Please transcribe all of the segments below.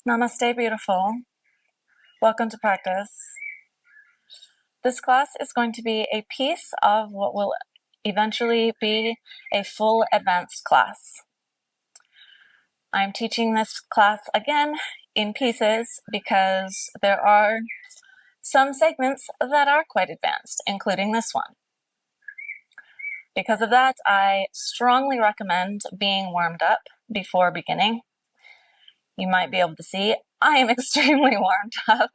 Namaste, beautiful. Welcome to practice. This class is going to be a piece of what will eventually be a full advanced class. I'm teaching this class again in pieces because there are some segments that are quite advanced, including this one. Because of that, I strongly recommend being warmed up before beginning. You might be able to see I am extremely warmed up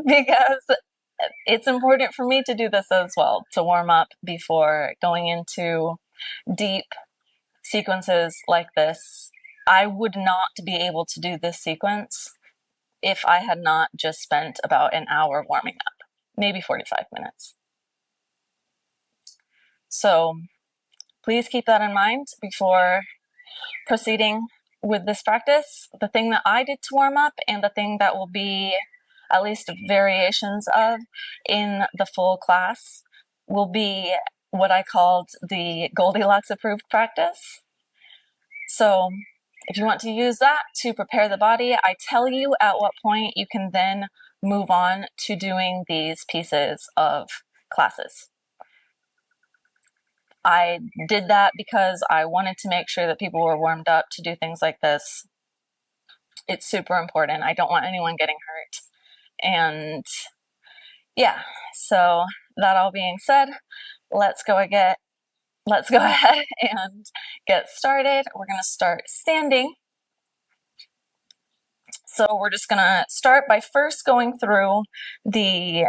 because it's important for me to do this as well, to warm up before going into deep sequences like this. I would not be able to do this sequence if I had not just spent about an hour warming up, maybe 45 minutes. So please keep that in mind before proceeding with this practice. The thing that I did to warm up and the thing that will be at least variations of in the full class will be what I called the Goldilocks approved practice. So if you want to use that to prepare the body, I tell you at what point you can then move on to doing these pieces of classes. I did that because I wanted to make sure that people were warmed up to do things like this. It's super important. I don't want anyone getting hurt. And yeah, so that all being said, let's go ahead and get started. We're going to start standing. So we're just going to start by first going through the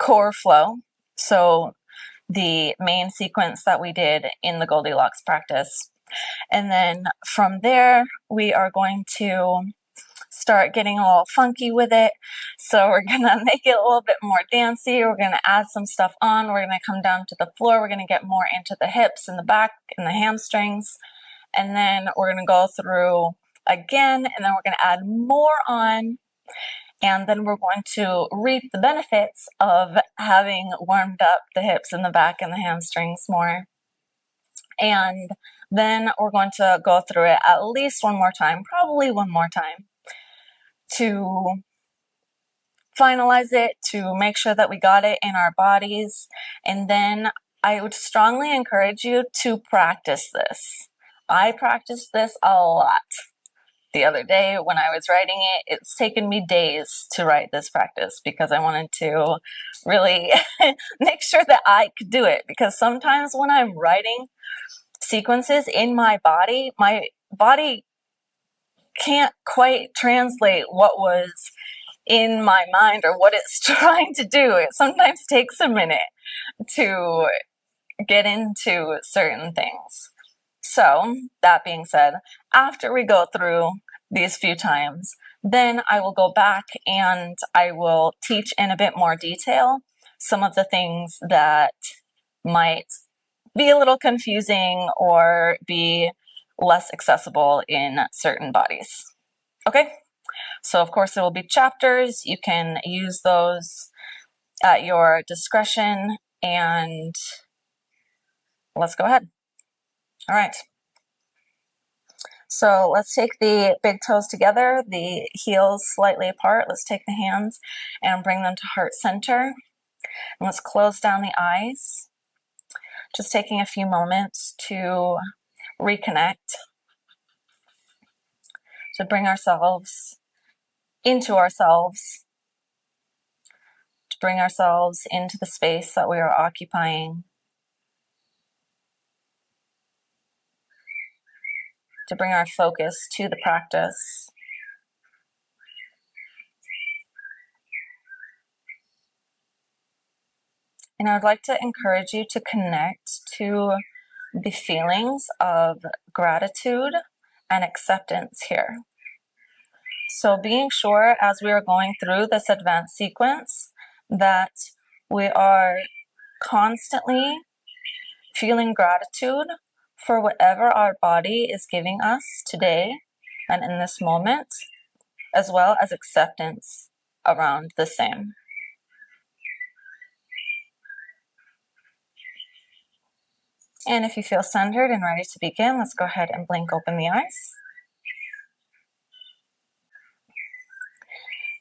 core flow. So the main sequence that we did in the Goldilocks practice. And then from there, we are going to start getting a little funky with it. So we're going to make it a little bit more dancey. We're going to add some stuff on. We're going to come down to the floor. We're going to get more into the hips and the back and the hamstrings. And then we're going to go through again, and then we're going to add more on. And then we're going to reap the benefits of having warmed up the hips and the back and the hamstrings more. And then we're going to go through it at least one more time, probably one more time, to finalize it, to make sure that we got it in our bodies. And then I would strongly encourage you to practice this. I practiced this a lot. The other day when I was writing it, it's taken me days to write this practice because I wanted to really make sure that I could do it. Because sometimes when I'm writing sequences in my body can't quite translate what was in my mind or what it's trying to do. It sometimes takes a minute to get into certain things. So, that being said, after we go through these few times, then I will go back and I will teach in a bit more detail some of the things that might be a little confusing or be less accessible in certain bodies. Okay? So, of course, there will be chapters. You can use those at your discretion, and let's go ahead. All right. So let's take the big toes together, the heels slightly apart. Let's take the hands and bring them to heart center. And let's close down the eyes. Just taking a few moments to reconnect, to bring ourselves into ourselves, to bring ourselves into the space that we are occupying, to bring our focus to the practice. And I would like to encourage you to connect to the feelings of gratitude and acceptance here. So being sure as we are going through this advanced sequence that we are constantly feeling gratitude for whatever our body is giving us today and in this moment, as well as acceptance around the same. And if you feel centered and ready to begin, let's go ahead and blink open the eyes.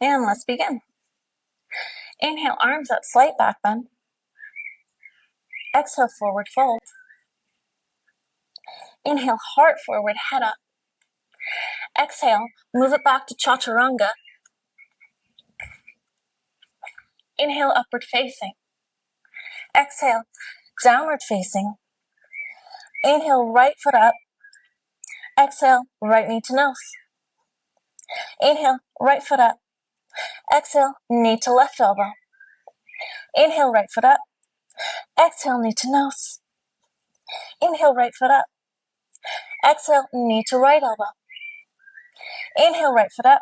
And let's begin. Inhale, arms up, slight back bend. Exhale, forward fold. Inhale, heart forward, head up. Exhale, move it back to chaturanga. Inhale, upward facing. Exhale, downward facing. Inhale, right foot up. Exhale, right knee to nose. Inhale, right foot up. Exhale, knee to left elbow. Inhale, right foot up. Exhale, knee to nose. Inhale, right foot up. Exhale, knee to right elbow. Inhale, right foot up.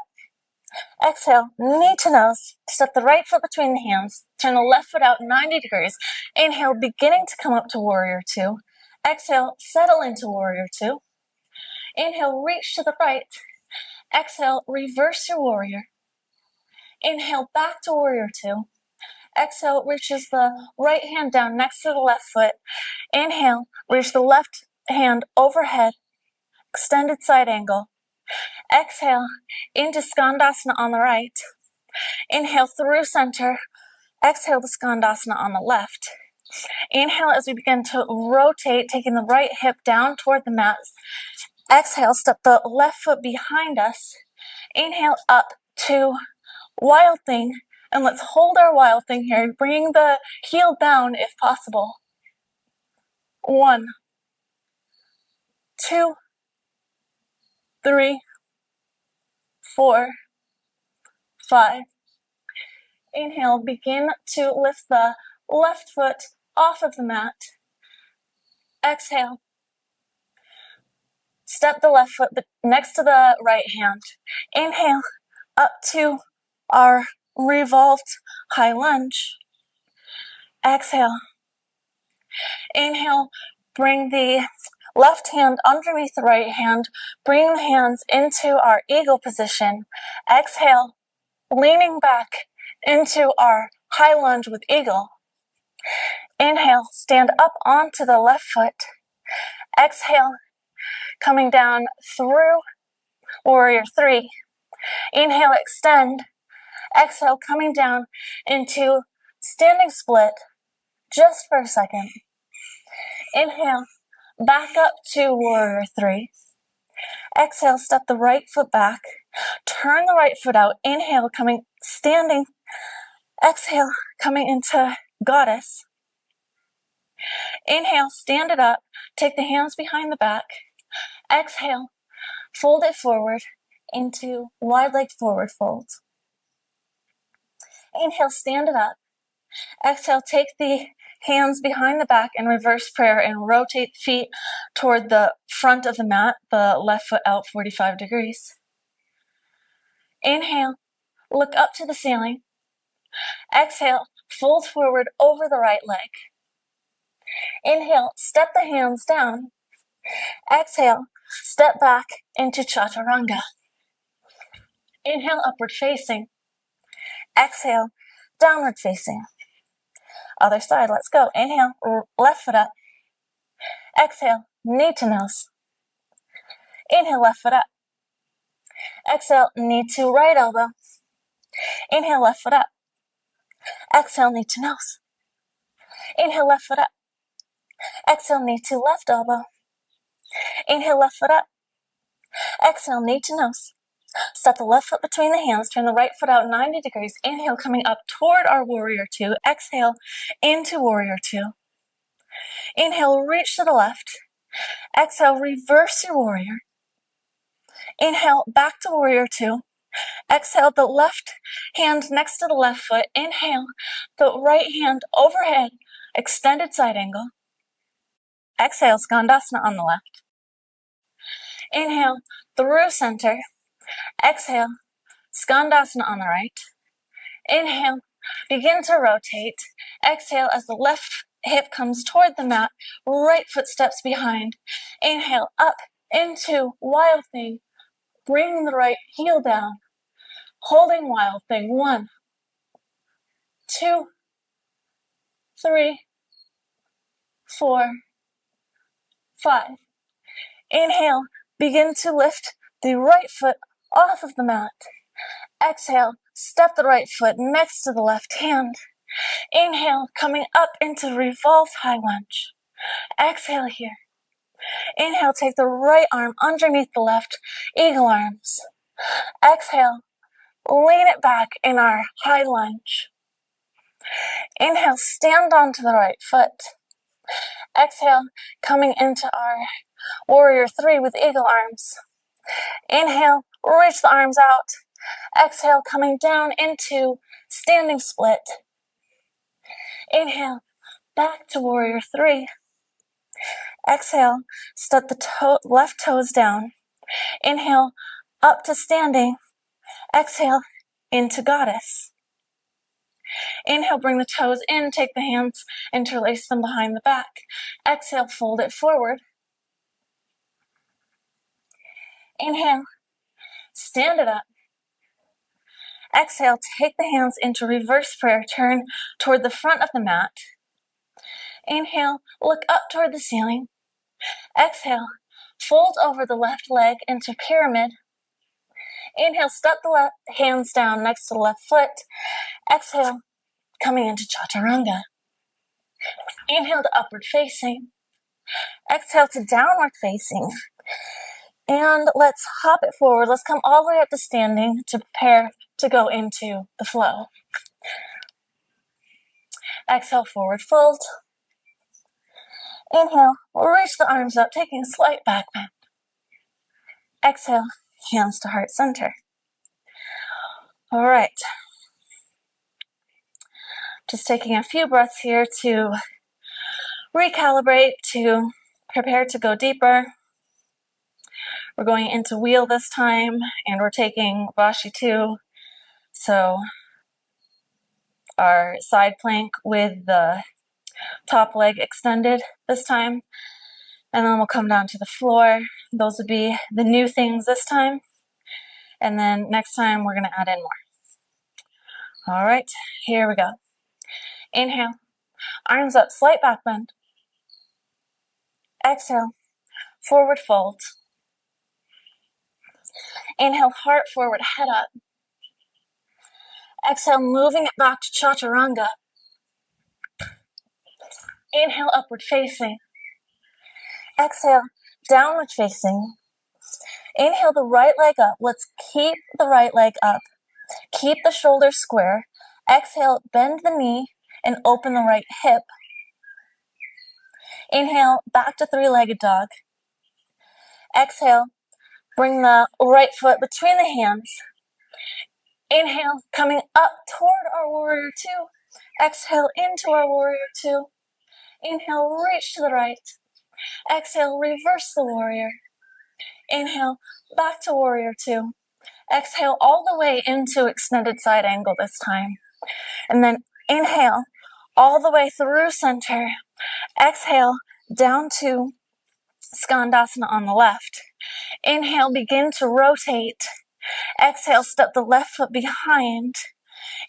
Exhale, knee to nose. Step the right foot between the hands. Turn the left foot out 90 degrees. Inhale, beginning to come up to warrior two. Exhale, settle into warrior two. Inhale, reach to the right. Exhale, reverse your warrior. Inhale, back to warrior two. Exhale, reaches the right hand down next to the left foot. Inhale, reach the left hand overhead, extended side angle. Exhale, into Skandasana on the right. Inhale through center. Exhale to Skandasana on the left. Inhale as we begin to rotate, taking the right hip down toward the mat. Exhale, step the left foot behind us. Inhale up to Wild Thing. And let's hold our Wild Thing here, bringing the heel down if possible. 1, 2, 3, 4, 5. Inhale, begin to lift the left foot off of the mat. Exhale. Step the left foot next to the right hand. Inhale, up to our revolved high lunge. Exhale. Inhale, bring the left hand underneath the right hand. Bring the hands into our eagle position. Exhale, leaning back into our high lunge with eagle. Inhale, stand up onto the left foot. Exhale, coming down through warrior three. Inhale, extend. Exhale, coming down into standing split just for a second. Inhale, back up to warrior three. Exhale, step the right foot back. Turn the right foot out. Inhale, coming, standing. Exhale, coming into goddess. Inhale, stand it up. Take the hands behind the back. Exhale, fold it forward into wide leg forward fold. Inhale, stand it up. Exhale, take the hands behind the back and reverse prayer and rotate feet toward the front of the mat, the left foot out 45 degrees. Inhale, look up to the ceiling. Exhale, fold forward over the right leg. Inhale, step the hands down. Exhale, step back into chaturanga. Inhale, upward facing. Exhale, downward facing. Other side, let's go. Inhale, left foot up. Exhale, knee to nose. Inhale, left foot up. Exhale, knee to right elbow. Inhale, left foot up. Exhale, knee to nose. Inhale, left foot up. Exhale, knee to left elbow. Inhale, left foot up. Exhale, knee to nose. Step the left foot between the hands. Turn the right foot out 90 degrees. Inhale, coming up toward our warrior two. Exhale, into warrior two. Inhale, reach to the left. Exhale, reverse your warrior. Inhale, back to warrior two. Exhale, the left hand next to the left foot. Inhale, the right hand overhead, extended side angle. Exhale, Skandasana on the left. Inhale, through center. Exhale, Skandasana on the right. Inhale, begin to rotate. Exhale as the left hip comes toward the mat, right foot steps behind. Inhale, up into Wild Thing. Bring the right heel down. Holding Wild Thing. 1, 2, 3, 4, 5. Inhale, begin to lift the right foot off of the mat. Exhale, step the right foot next to the left hand. Inhale, coming up into revolved high lunge. Exhale here. Inhale, take the right arm underneath the left, eagle arms. Exhale, lean it back in our high lunge. Inhale, stand onto the right foot. Exhale, coming into our warrior three with eagle arms. Inhale, reach the arms out. Exhale, coming down into standing split. Inhale, back to warrior three. Exhale, step the left toes down. Inhale, up to standing. Exhale, into goddess. Inhale, bring the toes in, take the hands, interlace them behind the back. Exhale, fold it forward. Inhale, stand it up. Exhale, take the hands into reverse prayer, turn toward the front of the mat. Inhale, look up toward the ceiling. Exhale, fold over the left leg into pyramid. Inhale, step the left hands down next to the left foot. Exhale, coming into chaturanga. Inhale to upward facing. Exhale to downward facing. And let's hop it forward. Let's come all the way up to standing to prepare to go into the flow. Exhale, forward fold. Inhale, reach the arms up, taking a slight back bend. Exhale, hands to heart center. All right. Just taking a few breaths here to recalibrate, to prepare to go deeper. We're going into wheel this time, and we're taking Vashi II. So our side plank with the top leg extended this time. And then we'll come down to the floor. Those would be the new things this time. And then next time we're going to add in more. All right, here we go. Inhale, arms up, slight back bend. Exhale, forward fold. Inhale, heart forward, head up. Exhale, moving it back to chaturanga. Inhale, upward facing. Exhale, downward facing. Inhale the right leg up. Let's keep the right leg up. Keep the shoulders square. Exhale, bend the knee and open the right hip. Inhale, back to three-legged dog. Exhale, bring the right foot between the hands. Inhale, coming up toward our warrior two. Exhale, into our warrior two. Inhale, reach to the right. Exhale, reverse the warrior. Inhale, back to warrior two. Exhale all the way into extended side angle this time. And then inhale all the way through center. Exhale down to Skandasana on the left. Inhale, begin to rotate. Exhale, step the left foot behind.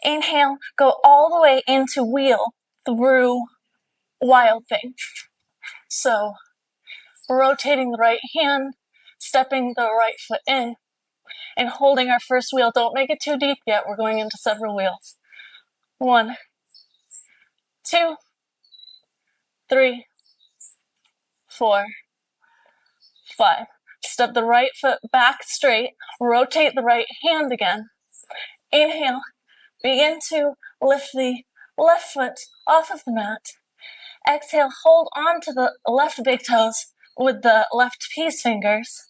Inhale, go all the way into wheel through wild thing. So rotating the right hand, stepping the right foot in, and holding our first wheel. Don't make it too deep yet. We're going into several wheels. 1, 2, 3, 4, 5. Step the right foot back straight. Rotate the right hand again. Inhale. Begin to lift the left foot off of the mat. Exhale. Hold on to the left big toes with the left peace fingers.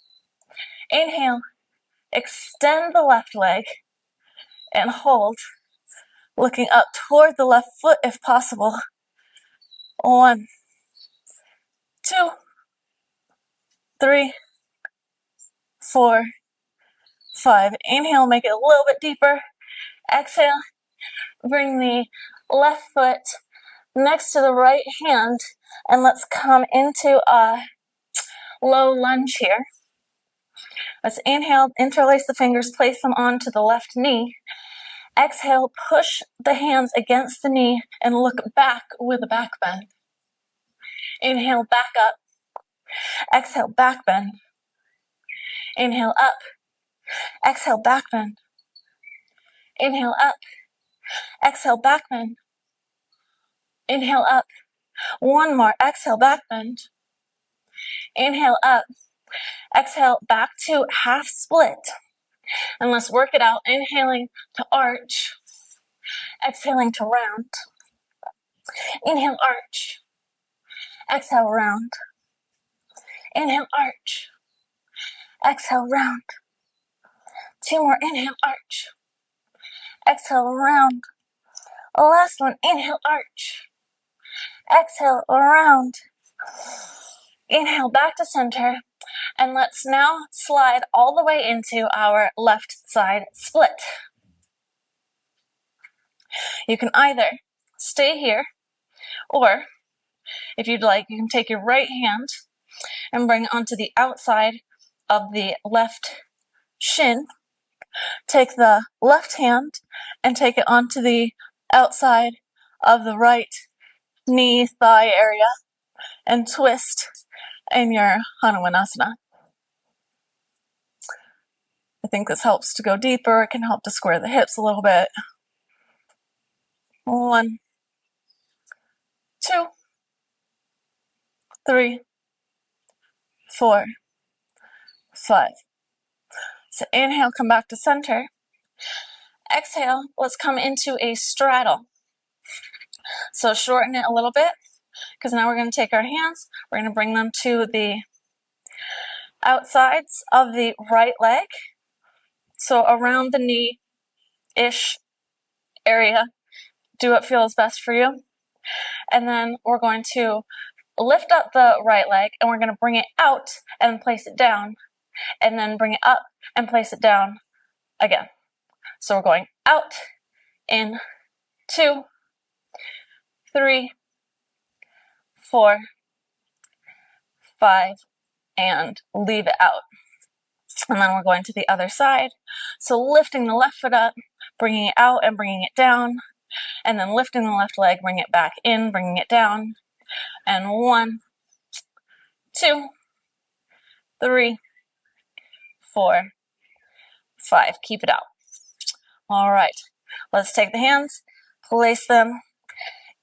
Inhale. Extend the left leg and hold. Looking up toward the left foot if possible. 1, 2, 3, 4, 5. Inhale, make it a little bit deeper. Exhale, bring the left foot next to the right hand, and let's come into a low lunge here. Let's inhale, interlace the fingers, place them onto the left knee. Exhale, push the hands against the knee and look back with a back bend. Inhale, back up. Exhale, back bend. Inhale, up. Exhale, back bend. Inhale up. Exhale, back bend. Inhale up. One more. Exhale, back bend. Inhale up. Exhale, back to half split. And let's work it out. Inhaling to arch. Exhaling to round. Inhale, arch. Exhale, round. Inhale, arch. Exhale, round. Two more. Inhale, arch. Exhale, round. Last one. Inhale, arch. Exhale, round. Inhale, back to center. And let's now slide all the way into our left side split. You can either stay here, or if you'd like, you can take your right hand and bring it onto the outside of the left shin. Take the left hand and take it onto the outside of the right knee, thigh area, and twist in your Visvamitrasana. I think this helps to go deeper. It can help to square the hips a little bit. 1, 2, 3, 4, 5. So inhale, come back to center. Exhale, let's come into a straddle. So shorten it a little bit, because now we're going to take our hands, we're going to bring them to the outsides of the right leg. So around the knee-ish area. Do what feels best for you. And then we're going to lift up the right leg, and we're going to bring it out and place it down, and then bring it up and place it down again. So we're going out, in, 2, 3, 4, 5, and leave it out. And then we're going to the other side. So lifting the left foot up, bringing it out and bringing it down, and then lifting the left leg, bring it back in, bringing it down. And 1, 2, 3, 4, 5. Keep it out. All right. Let's take the hands, place them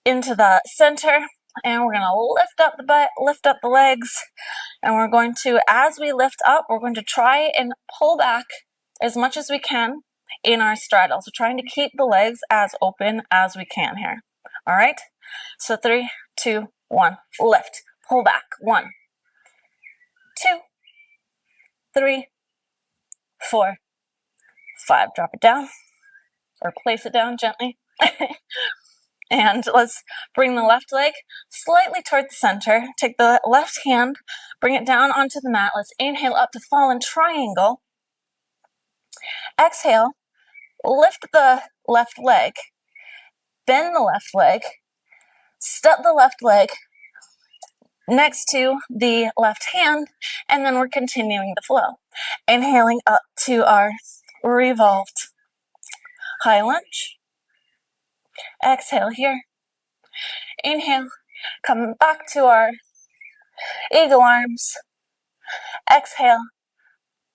into the center, and we're going to lift up the butt, lift up the legs, and we're going to, as we lift up, we're going to try and pull back as much as we can in our straddle. So trying to keep the legs as open as we can here. All right. So 3, 2, 1. Lift. Pull back. 1, 2, 3, 4, 5. Drop it down or place it down gently. And let's bring the left leg slightly toward the center. Take the left hand, bring it down onto the mat. Let's inhale up to fallen triangle. Exhale, lift the left leg, bend the left leg, step the left leg next to the left hand, and then we're continuing the flow. Inhaling up to our revolved high lunge. Exhale here. Inhale, come back to our eagle arms. Exhale,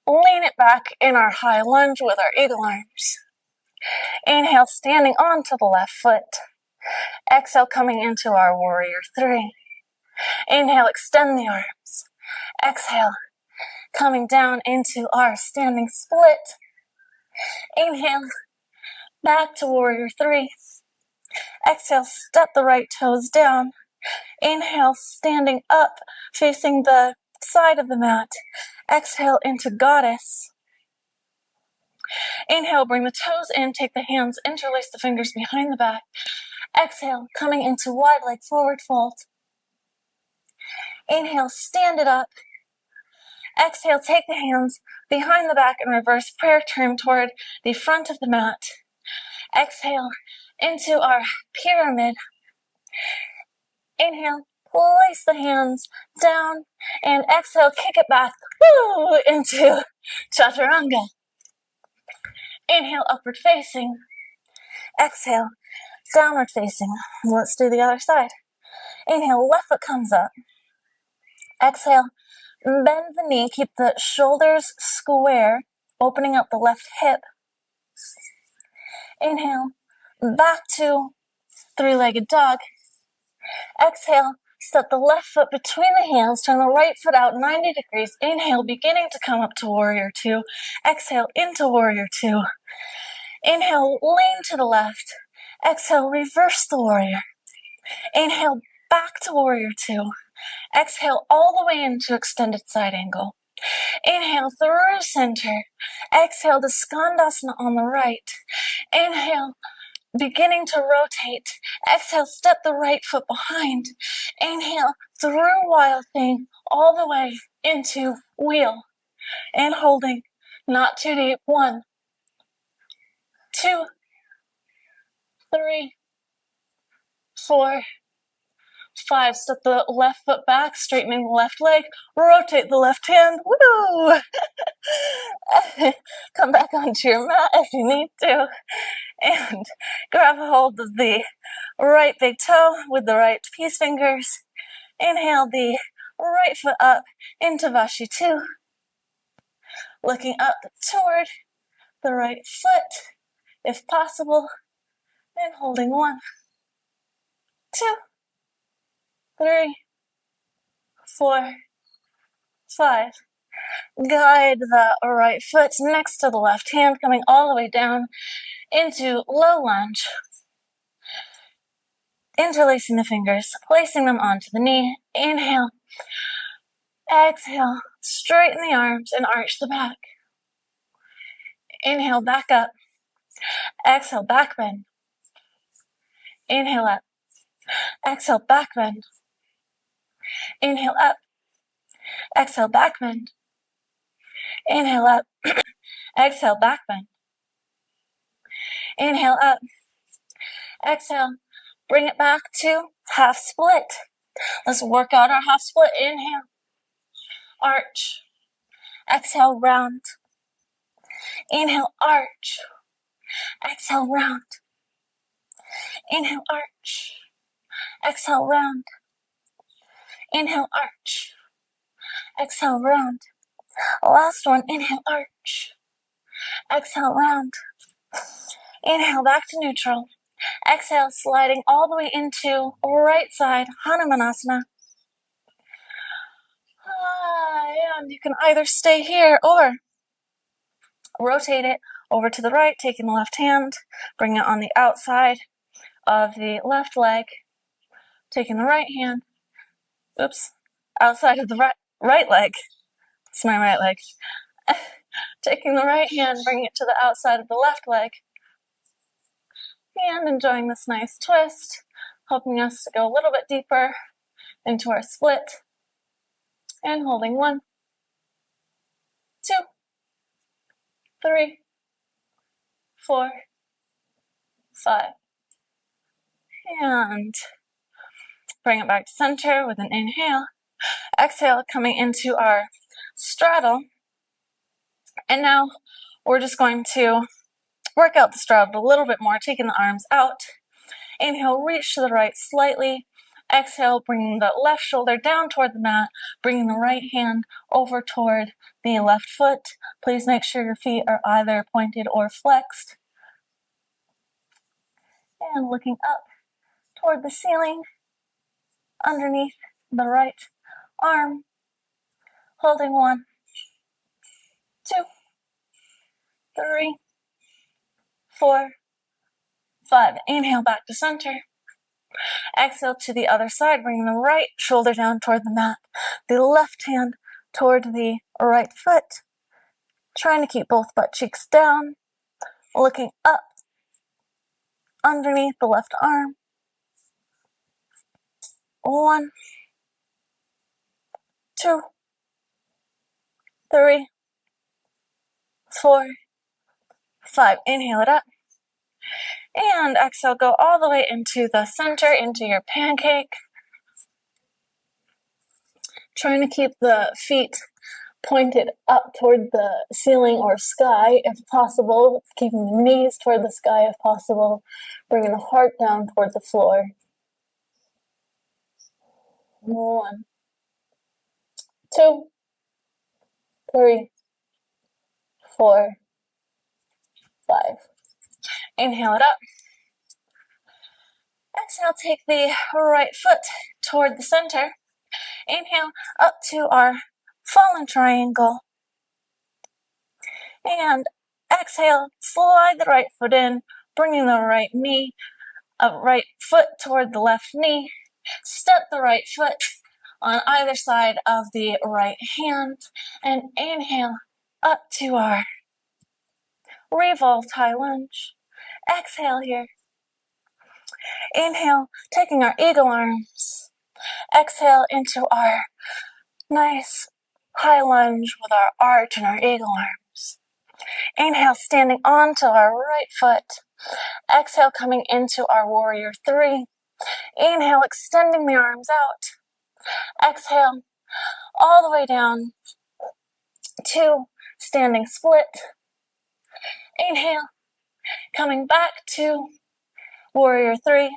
lean it back in our high lunge with our eagle arms. Inhale, standing onto the left foot. Exhale, coming into our warrior 3. Inhale, extend the arms. Exhale, coming down into our standing split. Inhale, back to warrior 3. Exhale, step the right toes down. Inhale, standing up, facing the side of the mat. Exhale into goddess. Inhale, bring the toes in, take the hands, interlace the fingers behind the back. Exhale, coming into wide leg forward fold. Inhale, stand it up. Exhale, take the hands behind the back and reverse prayer, turn toward the front of the mat. Exhale, into our pyramid. Inhale, place the hands down, and exhale, kick it back into chaturanga. Inhale, upward facing. Exhale, downward facing. Let's do the other side. Inhale, left foot comes up. Exhale, bend the knee, keep the shoulders square, opening up the left hip. Inhale, back to three-legged dog. Exhale, step the left foot between the hands, turn the right foot out 90 degrees. Inhale, beginning to come up to warrior two. Exhale, into warrior two. Inhale, lean to the left. Exhale, reverse the warrior. Inhale, back to warrior two. Exhale, all the way into extended side angle. Inhale through center. Exhale to Skandasana on the right. Inhale, beginning to rotate. Exhale, step the right foot behind. Inhale through wild thing all the way into wheel. And holding, not too deep. 1, 2, 3, 4, 5. Step the left foot back, straightening the left leg. Rotate the left hand. Woo! Come back onto your mat if you need to. And grab a hold of the right big toe with the right peace fingers. Inhale the right foot up into Vashi II. Looking up toward the right foot, if possible. And holding 1, 2, 3, 4, 5. Guide the right foot next to the left hand, coming all the way down into low lunge. Interlacing the fingers, placing them onto the knee. Inhale. Exhale. Straighten the arms and arch the back. Inhale, back up. Exhale, back bend. Inhale up. Exhale, back bend. Inhale up. Exhale, back bend. Inhale up. Exhale, back bend. Inhale up. Exhale. Bring it back to half split. Let's work out our half split. Inhale. Arch. Exhale, round. Inhale, arch. Exhale, round. Inhale, arch. Exhale, round. Inhale, arch. Exhale, round. Last one. Inhale, arch. Exhale, round. Inhale, back to neutral. Exhale, sliding all the way into right side Hanumanasana. And you can either stay here or rotate it over to the right, taking the left hand, bring it on the outside of the left leg, taking the right hand, outside of the right leg. It's my right leg. Taking the right hand, bringing it to the outside of the left leg, and enjoying this nice twist, helping us to go a little bit deeper into our split, and holding 1, 2, 3, 4, 5, and bring it back to center with an inhale. Exhale, coming into our straddle. And now we're just going to work out the straddle a little bit more, taking the arms out. Inhale, reach to the right slightly. Exhale, bringing the left shoulder down toward the mat, bringing the right hand over toward the left foot. Please make sure your feet are either pointed or flexed. And looking up toward the ceiling, underneath the right arm, holding 1, 2, 3, 4, 5. Inhale, back to center. Exhale to the other side, bringing the right shoulder down toward the mat, the left hand toward the right foot. Trying to keep both butt cheeks down, looking up underneath the left arm. 1, 2, 3, 4, 5. Inhale it up. And exhale, go all the way into the center, into your pancake. Trying to keep the feet pointed up toward the ceiling or sky if possible. Keeping the knees toward the sky if possible. Bringing the heart down toward the floor. 1, 2, 3, 4, 5. Inhale it up. Exhale, take the right foot toward the center. Inhale, up to our fallen triangle. And exhale, slide the right foot in, bringing the right foot toward the left knee. Step the right foot on either side of the right hand. And inhale, up to our revolved high lunge. Exhale here. Inhale, taking our eagle arms. Exhale into our nice high lunge with our arch and our eagle arms. Inhale, standing onto our right foot. Exhale, coming into our warrior three. Inhale, extending the arms out. Exhale, all the way down to standing split. Inhale, coming back to warrior three.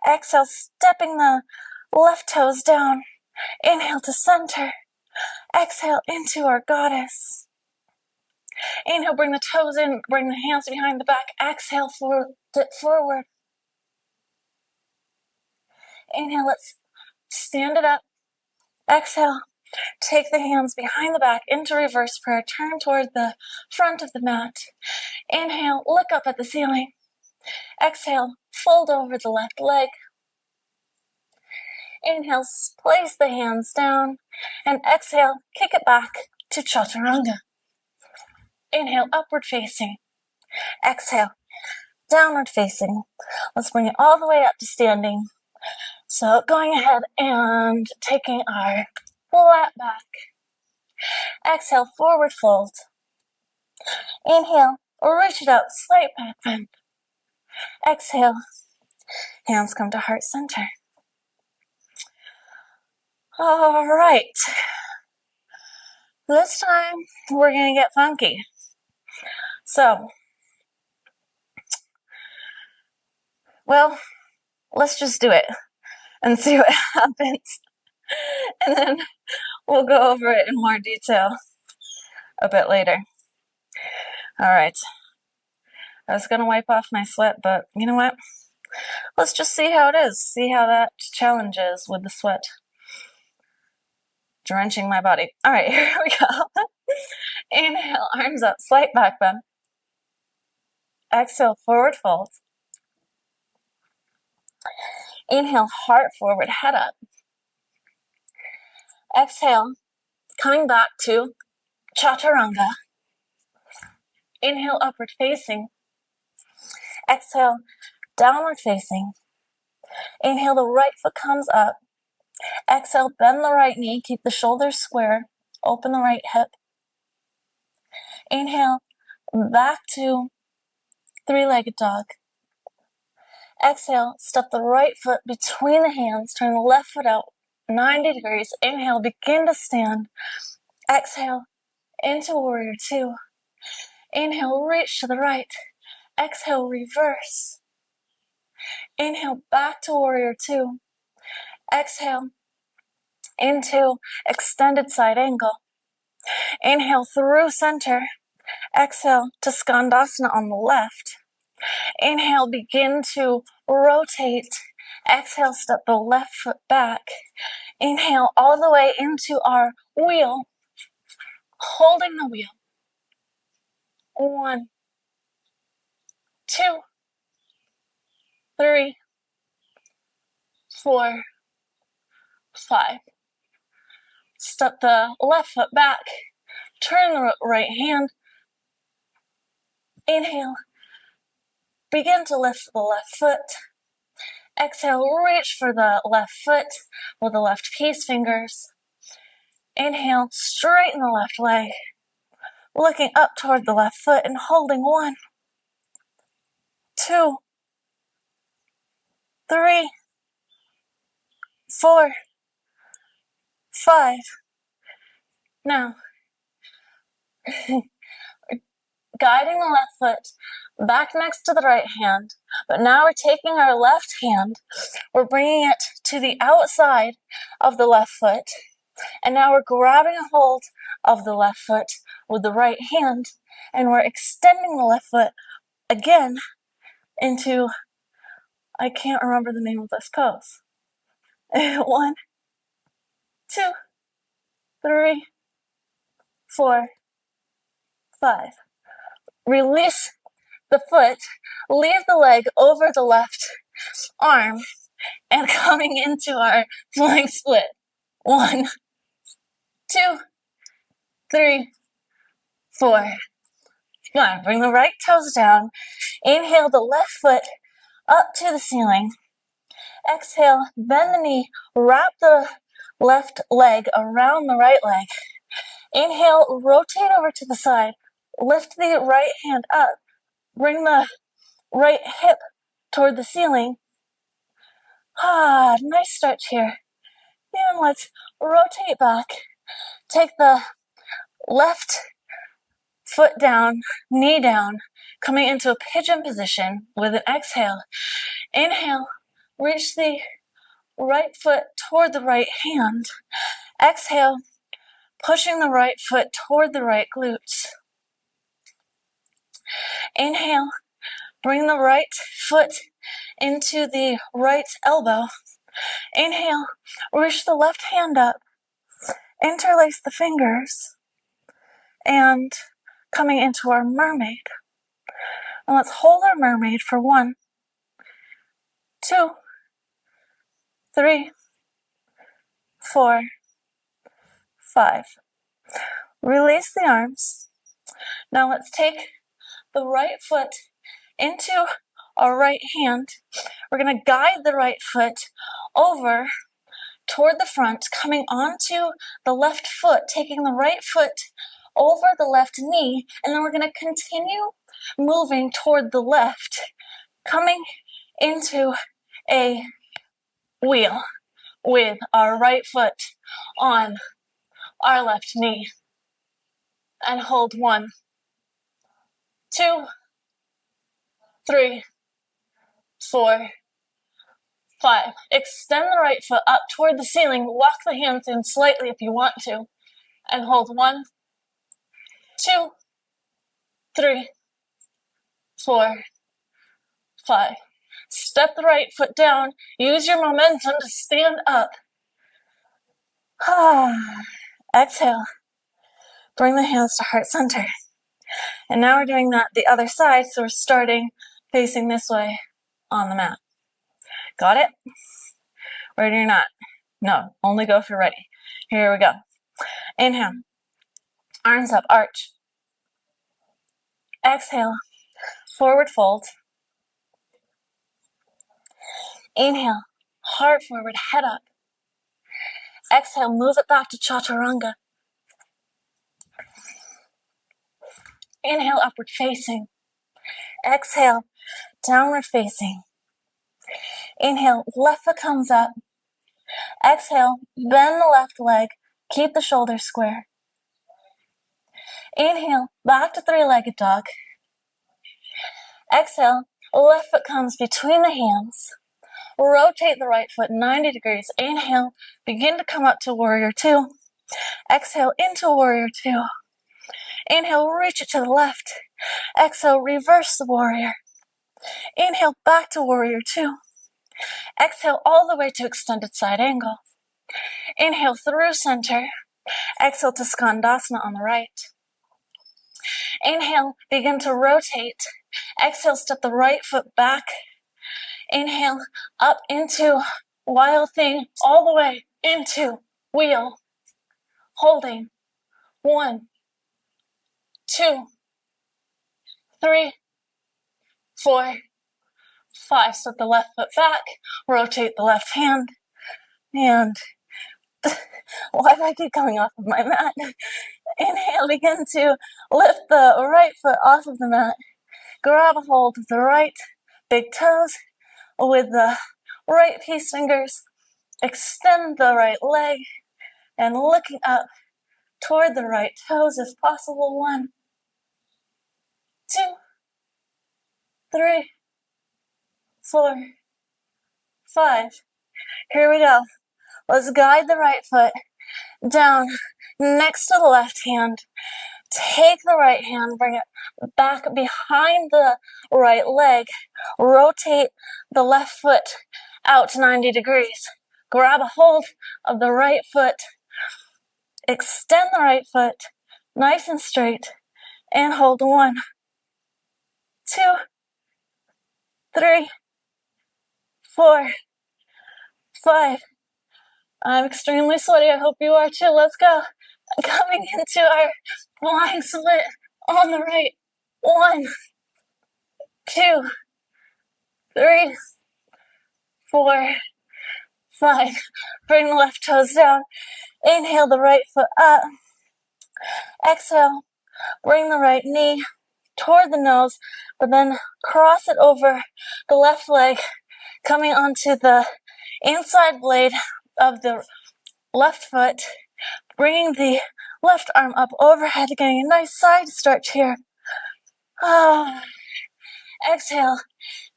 Exhale, stepping the left toes down. Inhale to center. Exhale into our goddess. Inhale, bring the toes in, bring the hands behind the back. Exhale, forward. Inhale, let's stand it up. Exhale, take the hands behind the back into reverse prayer. Turn toward the front of the mat. Inhale, look up at the ceiling. Exhale, fold over the left leg. Inhale, place the hands down. And exhale, kick it back to chaturanga. Inhale, upward facing. Exhale, downward facing. Let's bring it all the way up to standing. So going ahead and taking our flat back. Exhale, forward fold. Inhale, reach it out, slight back bend. Exhale, hands come to heart center. All right. This time, we're going to get funky. So, well, let's just do it and see what happens. And then we'll go over it in more detail a bit later. All right. I was going to wipe off my sweat, but you know what? Let's just see how it is. See how that challenge is with the sweat drenching my body. All right, here we go. Inhale, arms up, slight back bend. Exhale, forward fold. Inhale, heart forward, head up. Exhale, coming back to chaturanga. Inhale, upward facing. Exhale, downward facing. Inhale, the right foot comes up. Exhale, bend the right knee, keep the shoulders square, open the right hip. Inhale, back to three-legged dog. Exhale, step the right foot between the hands, turn the left foot out 90 degrees. Inhale, begin to stand. Exhale, into warrior two. Inhale, reach to the right. Exhale, reverse. Inhale, back to warrior two. Exhale, into extended side angle. Inhale through center. Exhale to Skandasana on the left. Inhale, begin to rotate. Exhale, step the left foot back. Inhale all the way into our wheel, holding the wheel. 1, 2, 3, 4, 5. Step the left foot back. Turn the right hand. Inhale. Begin to lift the left foot. Exhale, reach for the left foot with the left peace fingers. Inhale, straighten the left leg. Looking up toward the left foot and holding 1, 2, 3, 4, 5. Now, guiding the left foot back next to the right hand, but now we're taking our left hand, we're bringing it to the outside of the left foot, and now we're grabbing a hold of the left foot with the right hand, and we're extending the left foot again into, I can't remember the name of this pose. 1, 2, 3, 4, 5. Release the foot, leave the leg over the left arm, and coming into our flying split. 1, 2, 3, 4, 5. Bring the right toes down. Inhale the left foot up to the ceiling. Exhale, bend the knee, wrap the left leg around the right leg. Inhale, rotate over to the side. Lift the right hand up. Bring the right hip toward the ceiling. Nice stretch here. And let's rotate back. Take the left foot down, knee down, coming into a pigeon position with an exhale. Inhale, reach the right foot toward the right hand. Exhale, pushing the right foot toward the right glutes. Inhale, bring the right foot into the right elbow. Inhale, reach the left hand up, interlace the fingers, and coming into our mermaid. And let's hold our mermaid for 1, 2, 3, 4, 5. Release the arms. Now let's take the right foot into our right hand. We're going to guide the right foot over toward the front, coming onto the left foot, taking the right foot over the left knee, and then we're going to continue moving toward the left, coming into a wheel with our right foot on our left knee. And hold 1, 2, 3, 4, 5. Extend the right foot up toward the ceiling. Walk the hands in slightly if you want to. And hold 1, 2, 3, 4, 5. Step the right foot down. Use your momentum to stand up. Exhale. Bring the hands to heart center. And now we're doing that the other side, so we're starting facing this way on the mat. Got it? Ready or not? No, only go if you're ready. Here we go. Inhale. Arms up, arch. Exhale. Forward fold. Inhale. Heart forward, head up. Exhale, move it back to chaturanga. Inhale, upward facing. Exhale, downward facing. Inhale, left foot comes up. Exhale, bend the left leg. Keep the shoulders square. Inhale, back to three-legged dog. Exhale, left foot comes between the hands. Rotate the right foot 90 degrees. Inhale, begin to come up to warrior 2. Exhale into warrior 2. Inhale, reach it to the left. Exhale, reverse the warrior. Inhale, back to warrior 2. Exhale all the way to extended side angle. Inhale through center. Exhale to skandasana on the right. Inhale, begin to rotate. Exhale, step the right foot back. Inhale, up into wild thing, all the way into wheel. Holding. 1, 2, 3, 4, 5. Step the left foot back. Rotate the left hand. And why do I keep coming off of my mat? Inhale, begin to lift the right foot off of the mat. Grab a hold of the right big toes with the right peace fingers. Extend the right leg and looking up toward the right toes if possible. 1, 2, 3, 4, 5. Here we go. Let's guide the right foot down next to the left hand. Take the right hand, bring it back behind the right leg. Rotate the left foot out to 90 degrees. Grab a hold of the right foot. Extend the right foot nice and straight and hold 1, 2, 3, 4, 5. I'm extremely sweaty. I hope you are too. Let's go. Coming into our flying split on the right. 1, 2, 3, 4, 5. Bring the left toes down. Inhale the right foot up. Exhale. Bring the right knee toward the nose, but then cross it over the left leg, coming onto the inside blade of the left foot, bringing the left arm up overhead, getting a nice side stretch here. Exhale,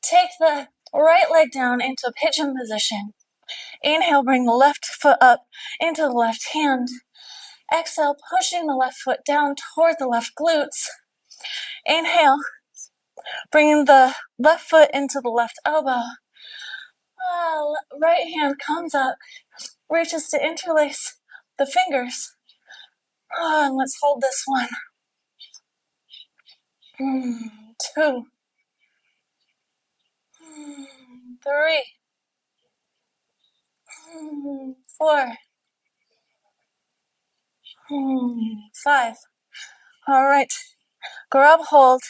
take the right leg down into a pigeon position. Inhale, bring the left foot up into the left hand. Exhale, pushing the left foot down toward the left glutes. Inhale, bringing the left foot into the left elbow. Right hand comes up, reaches to interlace the fingers. And let's hold this one. 2, 3, 4, 5. All right. Grab hold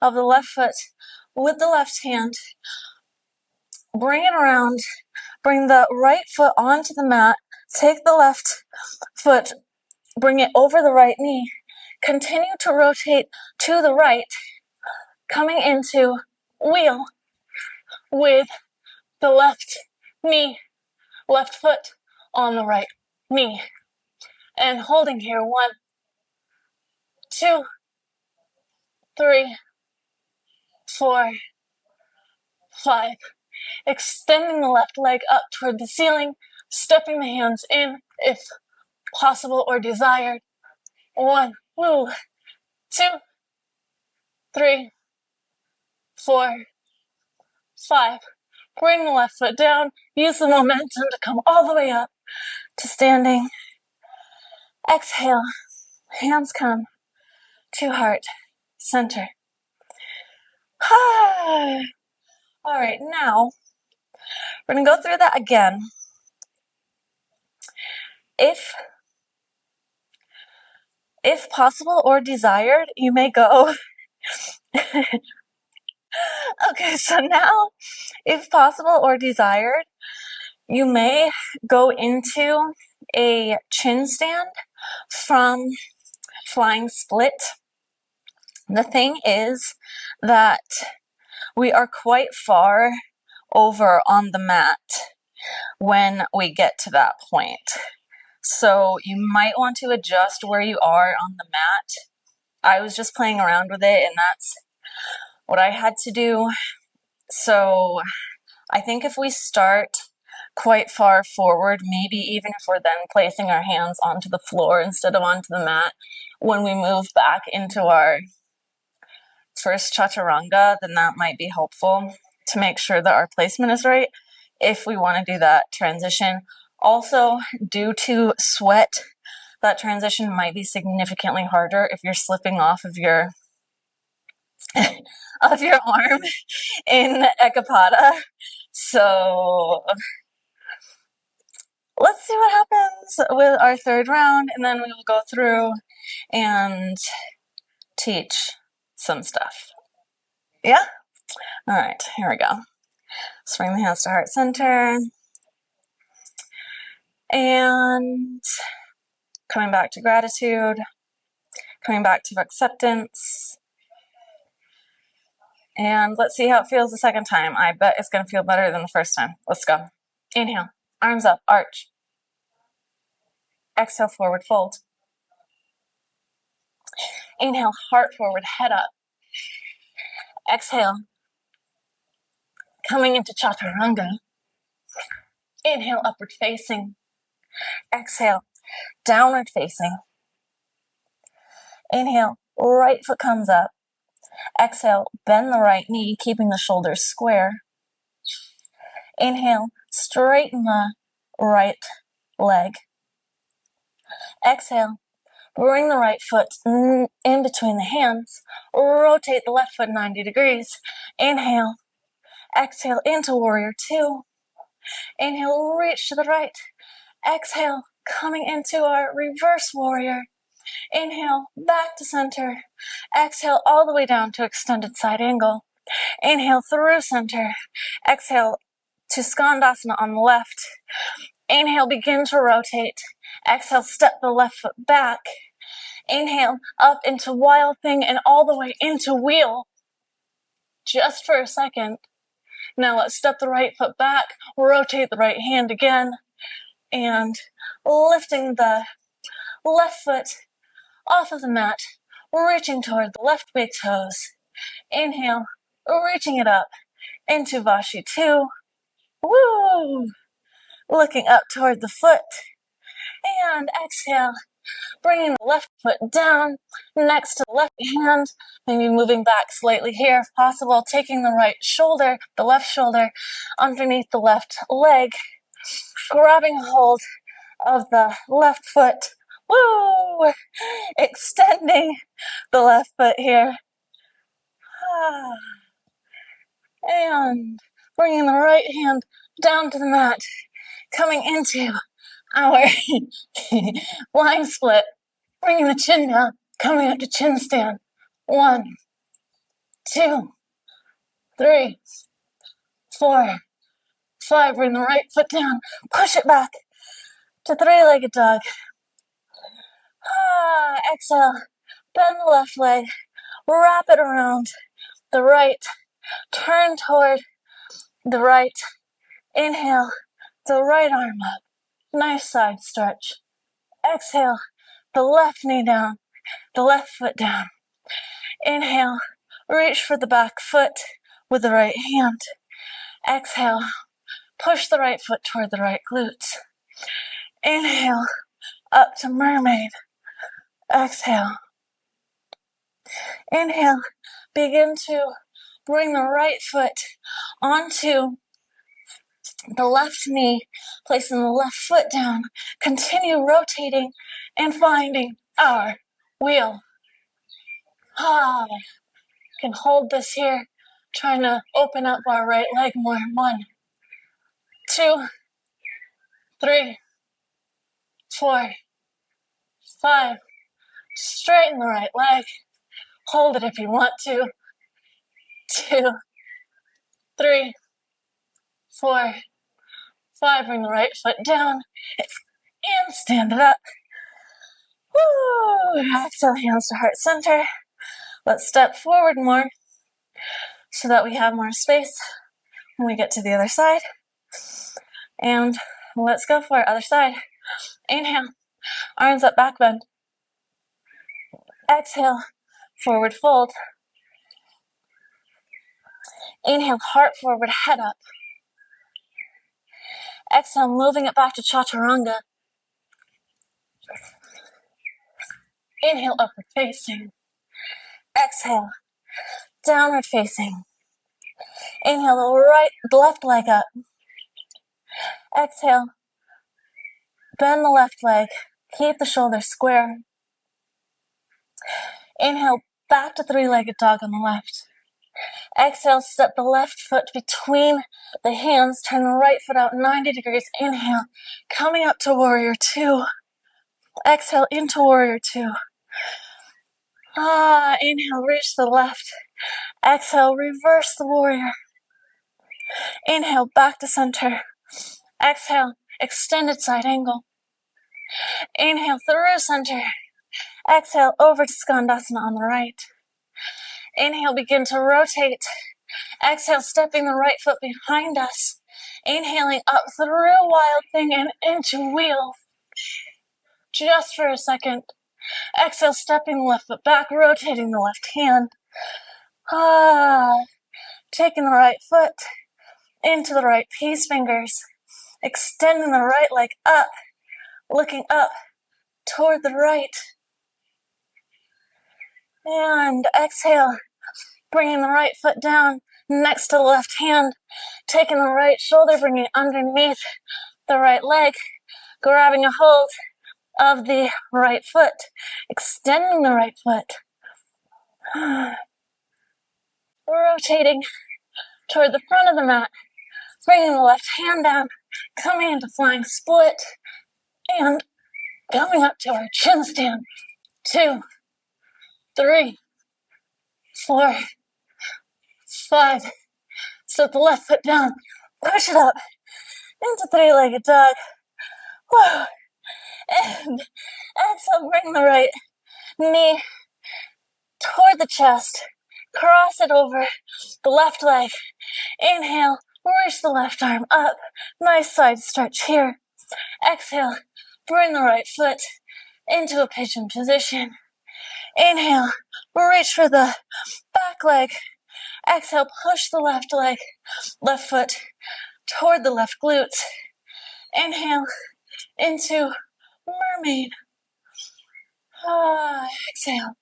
of the left foot with the left hand. Bring it around. Bring the right foot onto the mat. Take the left foot, bring it over the right knee. Continue to rotate to the right, coming into wheel with the left knee, left foot on the right knee. And holding here. 1, 2, 3, 4, 5. Extending the left leg up toward the ceiling, stepping the hands in if possible or desired. 1, 2, 3, 4, 5. Bring the left foot down. Use the momentum to come all the way up to standing. Exhale. Hands come to heart center. All right, now we're going to go through that again. If possible or desired, you may go. Okay, so now, if possible or desired, you may go into a chin stand from flying split. The thing is that we are quite far over on the mat when we get to that point. So you might want to adjust where you are on the mat. I was just playing around with it, and that's what I had to do. So I think if we start quite far forward, maybe even if we're then placing our hands onto the floor instead of onto the mat, when we move back into our first chaturanga, then that might be helpful to make sure that our placement is right if we want to do that transition. Also, due to sweat, that transition might be significantly harder if you're slipping off of your arm in Ekapada. So let's see what happens with our third round, and then we will go through and teach some stuff. Yeah? All right, here we go. Let's bring the hands to heart center. And coming back to gratitude, coming back to acceptance. And let's see how it feels the second time. I bet it's going to feel better than the first time. Let's go. Inhale, arms up, arch. Exhale, forward fold. Inhale, heart forward, head up. Exhale, coming into chaturanga. Inhale, upward facing. Exhale, downward facing. Inhale, right foot comes up. Exhale, bend the right knee, keeping the shoulders square. Inhale, straighten the right leg. Exhale, bring the right foot in between the hands. Rotate the left foot 90 degrees. Inhale, exhale into warrior two. Inhale, reach to the right. Exhale, coming into our reverse warrior. Inhale, back to center. Exhale, all the way down to extended side angle. Inhale through center. Exhale to Skandasana on the left. Inhale, begin to rotate. Exhale, step the left foot back. Inhale, up into wild thing and all the way into wheel. Just for a second. Now let's step the right foot back, rotate the right hand again, and lifting the left foot off of the mat, reaching toward the left big toes. Inhale, reaching it up into Vashi II. Woo! Looking up toward the foot. And exhale, bringing the left foot down next to the left hand, maybe moving back slightly here if possible, taking the right shoulder, the left shoulder, underneath the left leg, grabbing hold of the left foot. Woo! Extending the left foot here. And bringing the right hand down to the mat, coming into our flying split, bringing the chin down, coming up to chin stand. 1, 2, 3, 4, 5. Bring the right foot down, push it back to three-legged dog. Exhale, bend the left leg, wrap it around the right, turn toward the right. Inhale, the right arm up, nice side stretch. Exhale, the left knee down, the left foot down. Inhale, reach for the back foot with the right hand. Exhale, push the right foot toward the right glutes. Inhale, up to mermaid. Exhale. Inhale, begin to bring the right foot onto the left knee, placing the left foot down. Continue rotating and finding our wheel. Can hold this here, trying to open up our right leg more. 1, 2, 3, 4, 5. Straighten the right leg. Hold it if you want to. 2, 3, 4, 5. Bring the right foot down and stand it up. Woo! Exhale, hands to heart center. Let's step forward more so that we have more space when we get to the other side. And let's go for it. Other side. Inhale, arms up, back bend. Exhale, forward fold. Inhale, heart forward, head up. Exhale, moving it back to chaturanga. Inhale, upward facing. Exhale, downward facing. Inhale, the left leg up. Exhale, bend the left leg. Keep the shoulders square. Inhale, back to three-legged dog on the left. Exhale, step the left foot between the hands. Turn the right foot out 90 degrees. Inhale, coming up to warrior two. Exhale, into warrior two. Inhale, reach the left. Exhale, reverse the warrior. Inhale, back to center. Exhale, extended side angle. Inhale, through center. Exhale, over to Skandasana on the right. Inhale, begin to rotate. Exhale, stepping the right foot behind us. Inhaling up through wild thing and into wheel. Just for a second. Exhale, stepping the left foot back, rotating the left hand. Taking the right foot into the right peace fingers. Extending the right leg up, looking up toward the right. And exhale, bringing the right foot down next to the left hand, taking the right shoulder, bringing it underneath the right leg, grabbing a hold of the right foot, extending the right foot, rotating toward the front of the mat, bringing the left hand down, coming into flying split, and coming up to our chin stand. 2, 3, 4, 5. Set the left foot down, push it up into three-legged dog. Whoa. And exhale, bring the right knee toward the chest, cross it over the left leg. Inhale, reach the left arm up. Nice side stretch here. Exhale, bring the right foot into a pigeon position. Inhale, reach for the back leg. Exhale, push the left foot toward the left glutes. Inhale into mermaid. Exhale.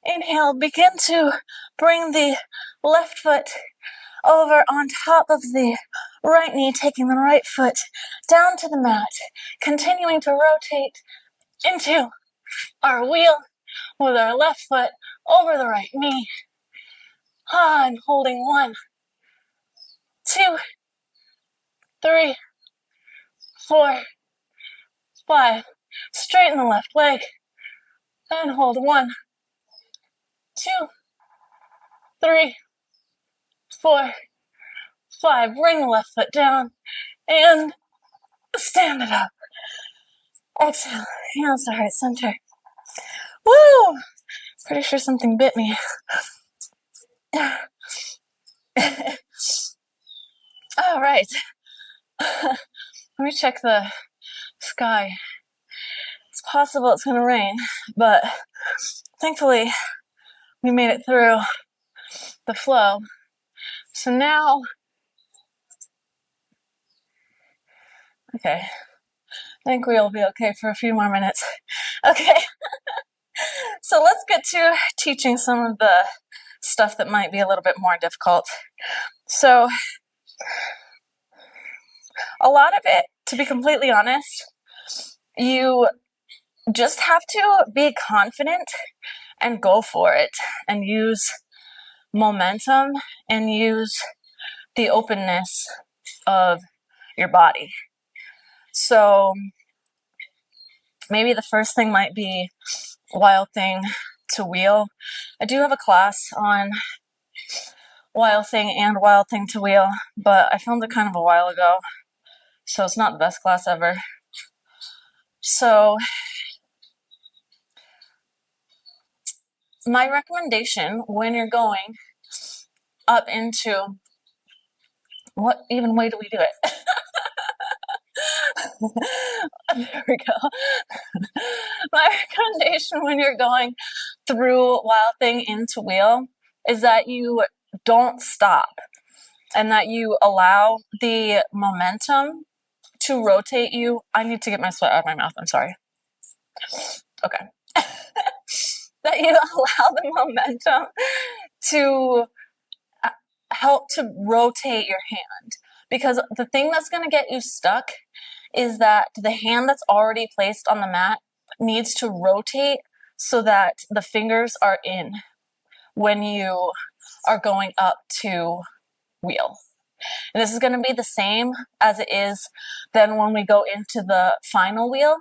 Inhale, begin to bring the left foot over on top of the right knee, taking the right foot down to the mat, continuing to rotate into our wheel with our left foot over the right knee. And holding 1, 2, 3, 4, 5. Straighten the left leg. And hold 1, 2, 3, 4, 5. Bring the left foot down and stand it up. Exhale, hands to heart center. Woo! Pretty sure something bit me. All right. Let me check the sky. It's possible it's going to rain, but thankfully we made it through the flow. So now, okay, I think we'll be okay for a few more minutes. Okay, so let's get to teaching some of the stuff that might be a little bit more difficult. So a lot of it, to be completely honest, you just have to be confident and go for it and use momentum and use the openness of your body. So maybe the first thing might be wild thing to wheel. I do have a class on wild thing and wild thing to wheel, but I filmed it kind of a while ago, so it's not the best class ever. So my recommendation when you're going up into, what even way do we do it? There we go. My recommendation when you're going through wild thing into wheel is that you don't stop and that you allow the momentum to rotate you. I need to get my sweat out of my mouth. I'm sorry. Okay. That you allow the momentum to help to rotate your hand. Because the thing that's going to get you stuck is that the hand that's already placed on the mat needs to rotate so that the fingers are in when you are going up to wheel. And this is going to be the same as it is then when we go into the final wheel.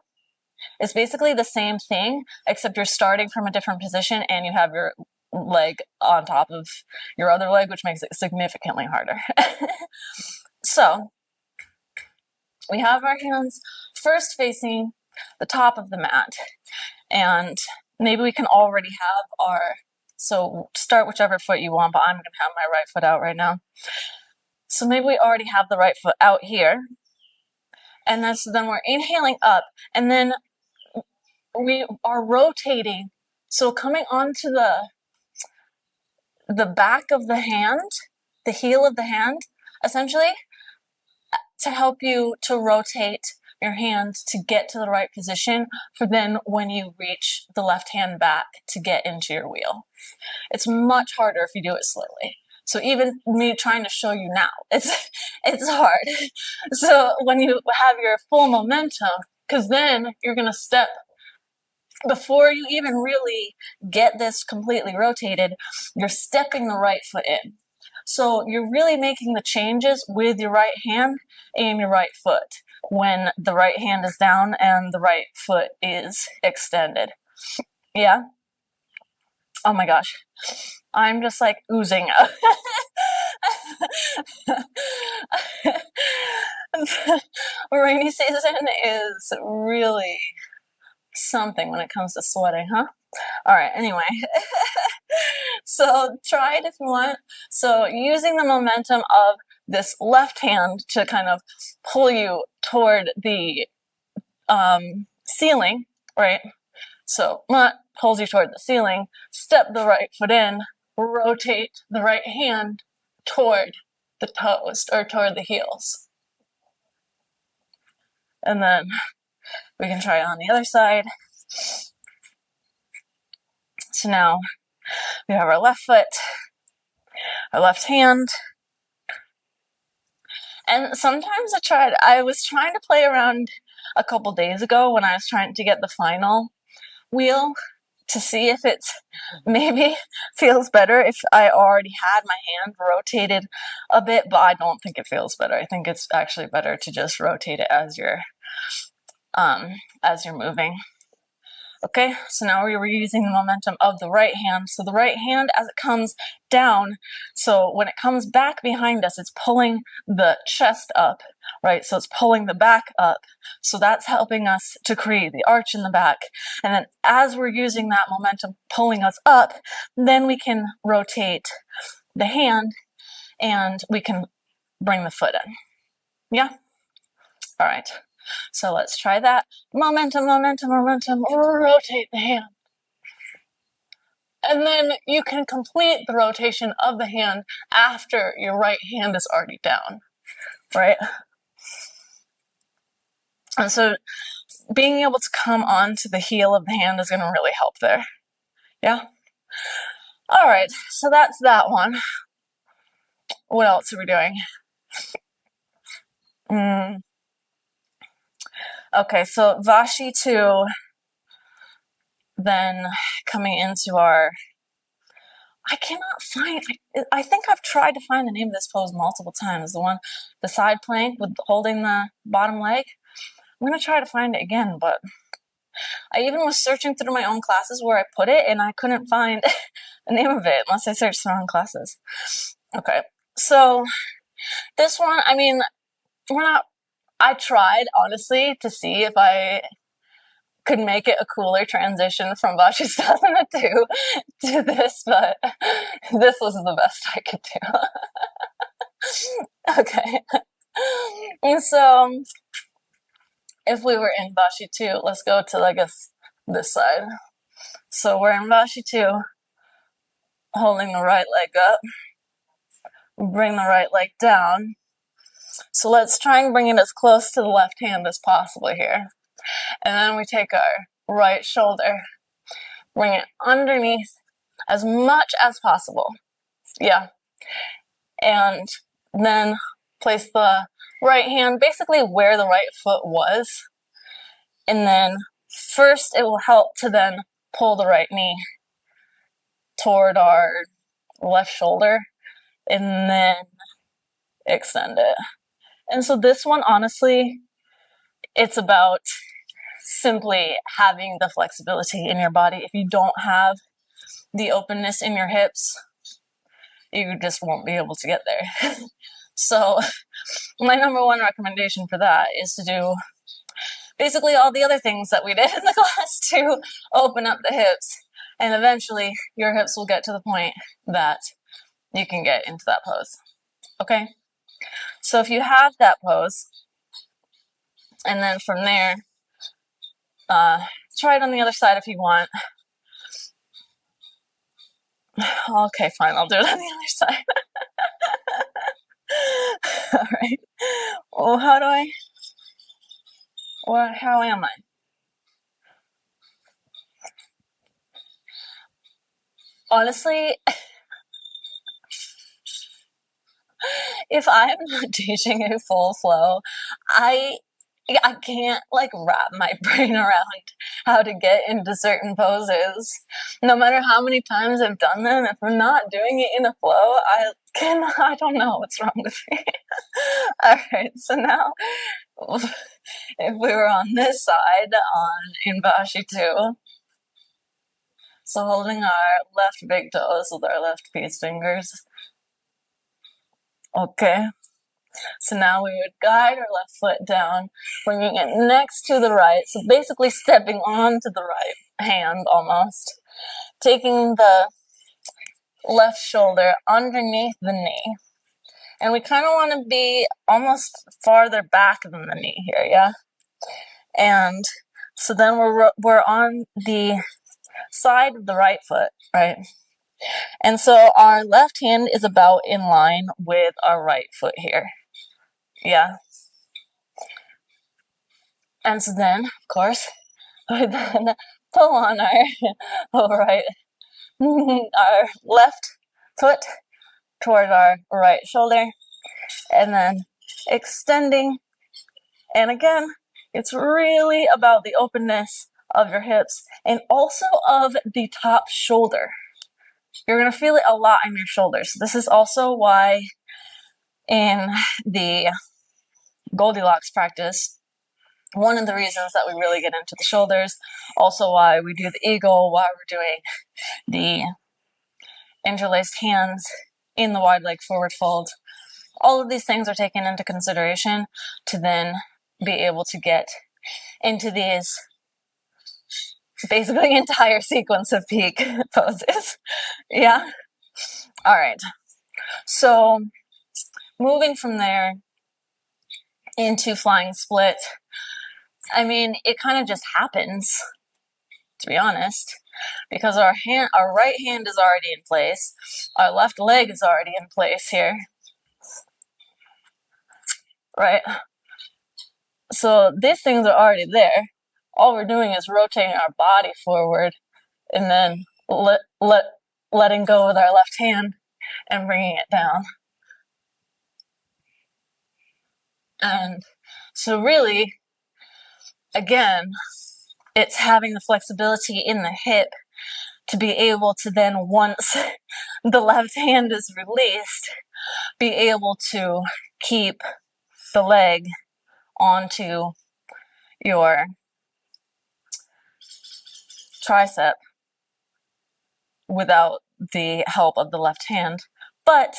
It's basically the same thing, except you're starting from a different position and you have your leg on top of your other leg, which makes it significantly harder. So we have our hands first facing the top of the mat, and maybe we can already have our, so start whichever foot you want, but I'm going to have my right foot out right now. So maybe we already have the right foot out here, and then we're inhaling up, and then we are rotating, so coming onto the back of the hand, the heel of the hand, essentially, to help you to rotate your hand to get to the right position for then when you reach the left hand back to get into your wheel. It's much harder if you do it slowly. So even me trying to show you now, it's hard. So when you have your full momentum, because then you're going to step, before you even really get this completely rotated, you're stepping the right foot in. So you're really making the changes with your right hand and your right foot when the right hand is down and the right foot is extended. Yeah? Oh my gosh. I'm just like oozing up. Rainy season is really something when it comes to sweating, huh? All right, anyway. So try it if you want. So using the momentum of this left hand to kind of pull you toward the ceiling, right? So pulls you toward the ceiling, step the right foot in, rotate the right hand toward the toes or toward the heels. And then we can try it on the other side. So now we have our left foot, our left hand. And sometimes I was trying to play around a couple days ago when I was trying to get the final wheel to see if it maybe feels better if I already had my hand rotated a bit, but I don't think it feels better. I think it's actually better to just rotate it as you're moving. Okay, so now we were using the momentum of the right hand. So the right hand, as it comes down, so when it comes back behind us, it's pulling the chest up, right? So it's pulling the back up. So that's helping us to create the arch in the back. And then as we're using that momentum pulling us up, then we can rotate the hand and we can bring the foot in. Yeah? All right. So let's try that. Momentum, momentum, momentum, rotate the hand. And then you can complete the rotation of the hand after your right hand is already down, right? And so being able to come onto the heel of the hand is going to really help there. Yeah? All right, so that's that one. What else are we doing? Okay, so Vashi II, then coming into our, I cannot find, I think I've tried to find the name of this pose multiple times, the side plank with holding the bottom leg. I'm going to try to find it again, but I even was searching through my own classes where I put it, and I couldn't find the name of it unless I searched the wrong classes. Okay, so this one, I mean, I tried, honestly, to see if I could make it a cooler transition from Vashisthasana 2 to this, but this was the best I could do. Okay. And so if we were in Vashi II, let's go to, I guess, this side. So we're in Vashi II, holding the right leg up. Bring the right leg down. So let's try and bring it as close to the left hand as possible here. And then we take our right shoulder, bring it underneath as much as possible. Yeah. And then place the right hand basically where the right foot was. And then first it will help to then pull the right knee toward our left shoulder and then extend it. And so this one, honestly, it's about simply having the flexibility in your body. If you don't have the openness in your hips, you just won't be able to get there. So my number one recommendation for that is to do basically all the other things that we did in the class to open up the hips. And eventually your hips will get to the point that you can get into that pose. Okay? So if you have that pose, and then from there, try it on the other side if you want. Okay, fine, I'll do it on the other side. All right. Well, how do I? Or how am I? Honestly, if I'm not teaching a full flow, I can't like wrap my brain around how to get into certain poses. No matter how many times I've done them, if I'm not doing it in a flow, I don't know what's wrong with me. All right, so now if we were on this side in Vashi II, so holding our left big toes with our left peace fingers. Okay. So now we would guide our left foot down, bringing it next to the right. So basically stepping onto the right hand almost. Taking the left shoulder underneath the knee. And we kind of want to be almost farther back than the knee here, yeah? And so then we're on the side of the right foot, right? And so our left hand is about in line with our right foot here. Yeah. And so then, of course, we then pull on our left foot toward our right shoulder, and then extending. And again, it's really about the openness of your hips and also of the top shoulder. You're going to feel it a lot in your shoulders. This is also why in the Goldilocks practice, one of the reasons that we really get into the shoulders, also why we do the eagle, why we're doing the interlaced hands in the wide leg forward fold. All of these things are taken into consideration to then be able to get into these basically entire sequence of peak poses. Yeah? All right. So moving from there into flying split, I mean, it kind of just happens, to be honest, because our right hand is already in place. Our left leg is already in place here. Right? So these things are already there. All we're doing is rotating our body forward and then letting go with our left hand and bringing it down. And so really, again, it's having the flexibility in the hip to be able to then, once the left hand is released, be able to keep the leg onto your tricep without the help of the left hand. But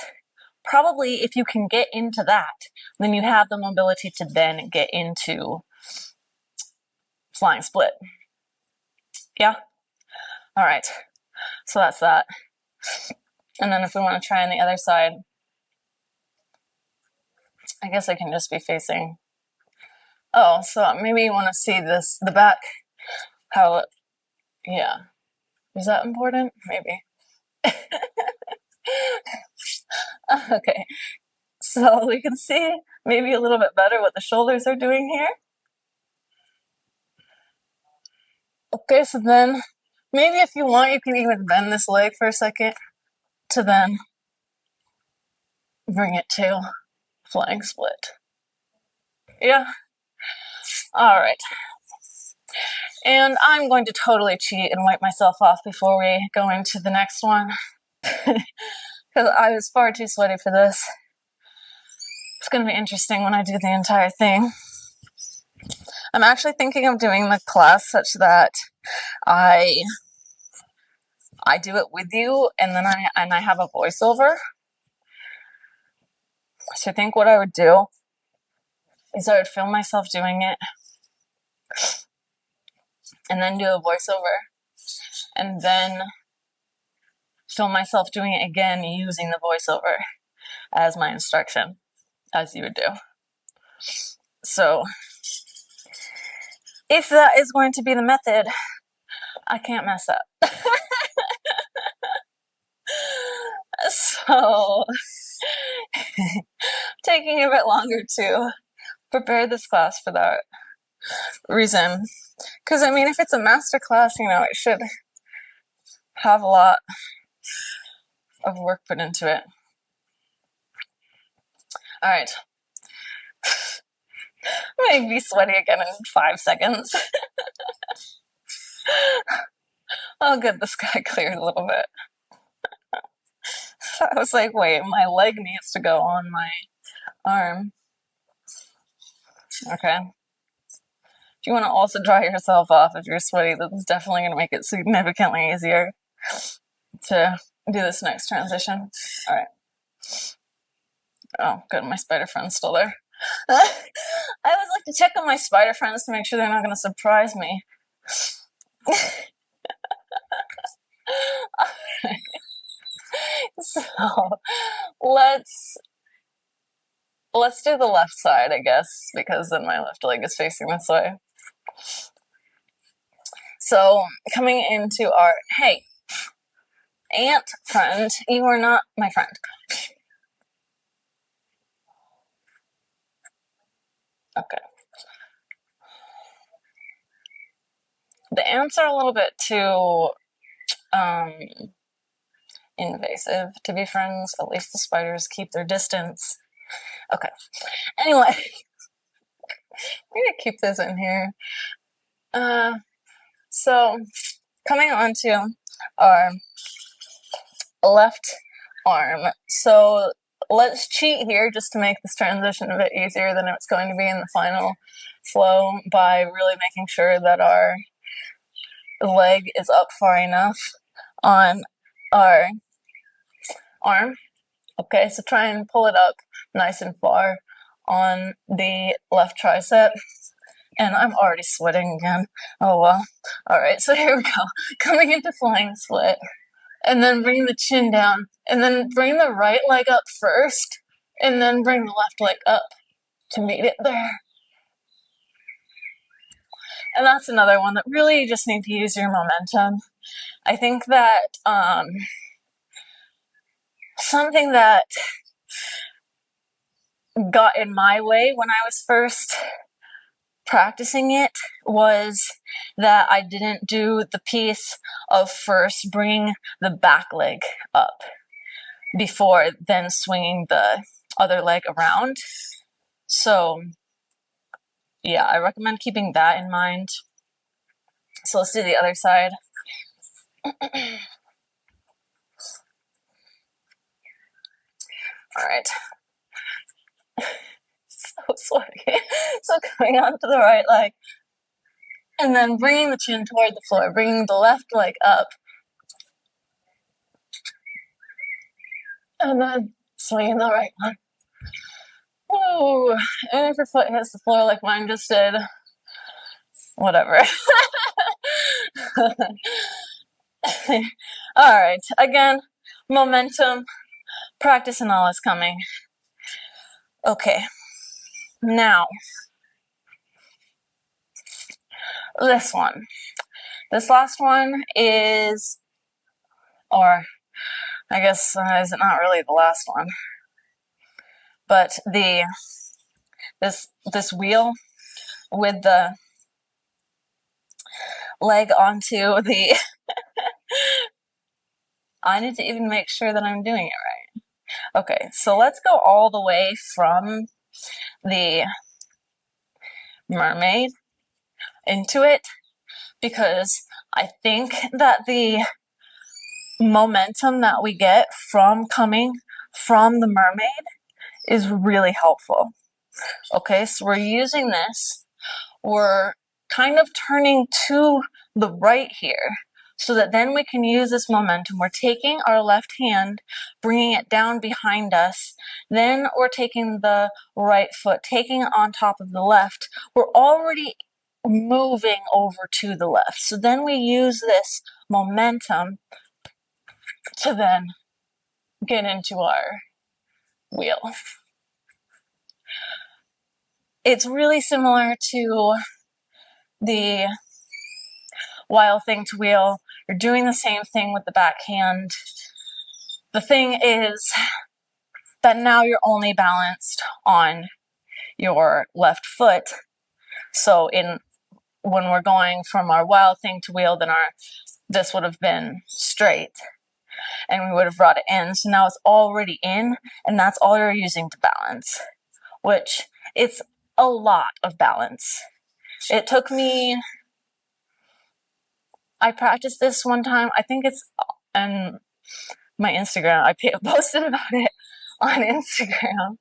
probably if you can get into that, then you have the mobility to then get into flying split. Yeah? All right. So that's that. And then if we want to try on the other side, I guess I can just be facing. Oh, so maybe you want to see this, the back, how, yeah. Is that important? Maybe. Okay. So we can see maybe a little bit better what the shoulders are doing here. Okay, so then maybe if you want, you can even bend this leg for a second to then bring it to flying split. Yeah? All right. And I'm going to totally cheat and wipe myself off before we go into the next one. Because I was far too sweaty for this. It's going to be interesting when I do the entire thing. I'm actually thinking of doing the class such that I do it with you and then I have a voiceover. So I think what I would do is I would film myself doing it and then do a voiceover and then film myself doing it again using the voiceover as my instruction, as you would do. So if that is going to be the method, I can't mess up. So taking a bit longer to prepare this class for that. reason. Because, I mean, if it's a master class, you know, it should have a lot of work put into it. All right. I'm gonna be sweaty again in 5 seconds. Oh, good, the sky cleared a little bit. I was like, wait, my leg needs to go on my arm. Okay. If you want to also dry yourself off if you're sweaty, that's definitely going to make it significantly easier to do this next transition. All right. Oh, good, my spider friend's still there. I always like to check on my spider friends to make sure they're not going to surprise me. So let's do the left side, I guess, because then my left leg is facing this way. So coming into our, hey, ant friend, you are not my friend. Okay. The ants are a little bit too invasive to be friends. At least the spiders keep their distance. Okay. Anyway, I'm gonna keep this in here. So coming onto our left arm. So let's cheat here just to make this transition a bit easier than it's going to be in the final flow by really making sure that our leg is up far enough on our arm. Okay, so try and pull it up nice and far on the left tricep. And I'm already sweating again. Oh well. All right, so here we go. Coming into flying split. And then bring the chin down. And then bring the right leg up first. And then bring the left leg up to meet it there. And that's another one that really you just need to use your momentum. I think that something that got in my way when I was first practicing it was that I didn't do the piece of first bringing the back leg up before then swinging the other leg around. So yeah, I recommend keeping that in mind. So let's do the other side. All right. So sweaty. So coming onto the right leg, and then bringing the chin toward the floor, bringing the left leg up, and then swinging the right one. Ooh, and if your foot hits the floor like mine just did, whatever. All right, again, momentum, practice and all is coming. Okay, now, this one. This last one is, or I guess is it not really the last one, but this wheel with the leg onto the I need to even make sure that I'm doing it right. Okay, so let's go all the way from the mermaid into it, because I think that the momentum that we get from coming from the mermaid is really helpful. Okay, so we're using this, we're kind of turning to the right here, so that then we can use this momentum. We're taking our left hand, bringing it down behind us, then we're taking the right foot, taking it on top of the left. We're already moving over to the left. So then we use this momentum to then get into our wheel. It's really similar to the wild thing to wheel. You're doing the same thing with the back hand. The thing is that now you're only balanced on your left foot. So when we're going from our wild thing to wheel, then this would have been straight and we would have brought it in. So now it's already in, and that's all you're using to balance, which it's a lot of balance. It took me, I practiced this one time, I think it's on my Instagram, I posted about it on Instagram.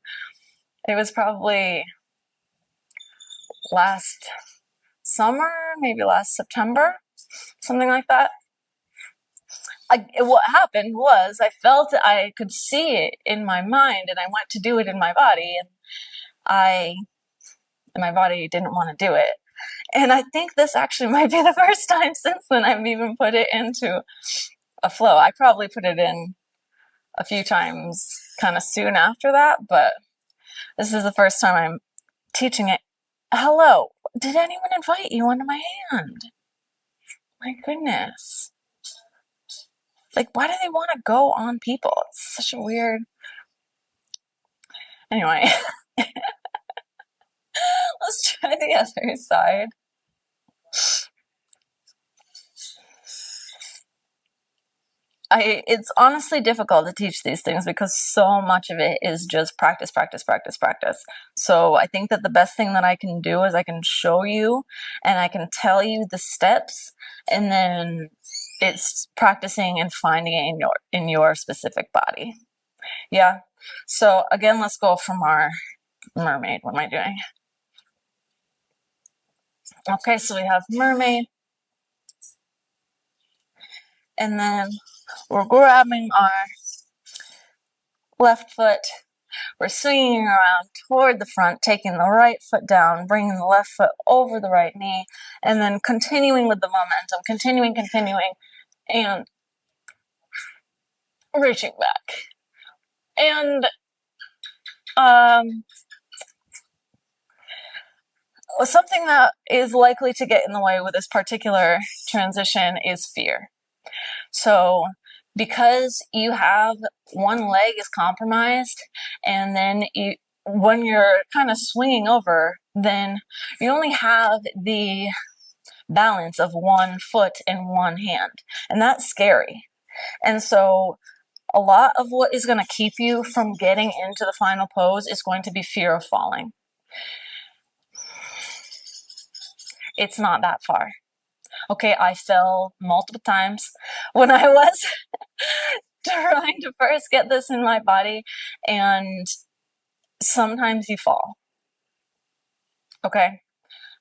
It was probably last summer, maybe last September, something like that. What happened was I felt I could see it in my mind, and I went to do it in my body, and my body didn't want to do it. And I think this actually might be the first time since then I've even put it into a flow. I probably put it in a few times kind of soon after that, but this is the first time I'm teaching it. Hello, did anyone invite you onto my hand? My goodness. Like, why do they want to go on people? It's such a weird... Anyway, let's try the other side. It's honestly difficult to teach these things because so much of it is just practice, practice, practice, practice. So I think that the best thing that I can do is I can show you and I can tell you the steps, and then it's practicing and finding it in your specific body. Yeah. So again, let's go from our mermaid. What am I doing? Okay, so we have mermaid. And then we're grabbing our left foot. We're swinging around toward the front, taking the right foot down, bringing the left foot over the right knee, and then continuing with the momentum, continuing, and reaching back. And something that is likely to get in the way with this particular transition is fear. So because you have one leg is compromised, and then when you're kind of swinging over, then you only have the balance of one foot and one hand, and that's scary. And so a lot of what is going to keep you from getting into the final pose is going to be fear of falling. It's not that far. Okay, I fell multiple times when I was trying to first get this in my body, and sometimes you fall. Okay,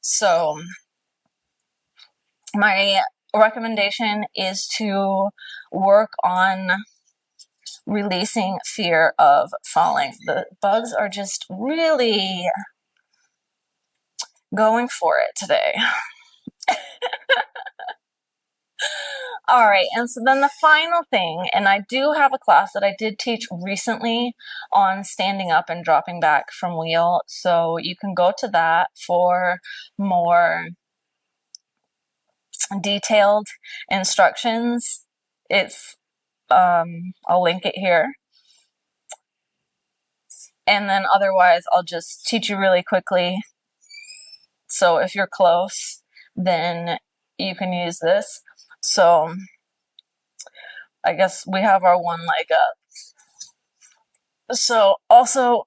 so my recommendation is to work on releasing fear of falling. The bugs are just really going for it today. All right, and so then the final thing, and I do have a class that I did teach recently on standing up and dropping back from wheel, so you can go to that for more detailed instructions. It's I'll link it here. And then otherwise, I'll just teach you really quickly. So if you're close, then you can use this. So I guess we have our one leg up. So also,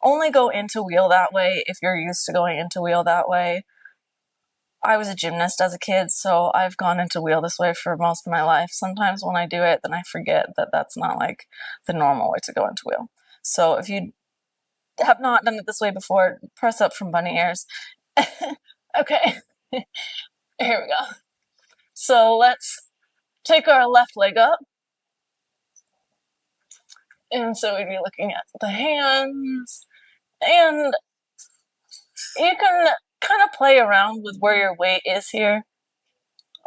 only go into wheel that way if you're used to going into wheel that way. I was a gymnast as a kid, so I've gone into wheel this way for most of my life. Sometimes when I do it, then I forget that that's not like the normal way to go into wheel. So if you have not done it this way before, press up from bunny ears. Okay, here we go. So let's take our left leg up. And so we'd be looking at the hands, and you can kind of play around with where your weight is here.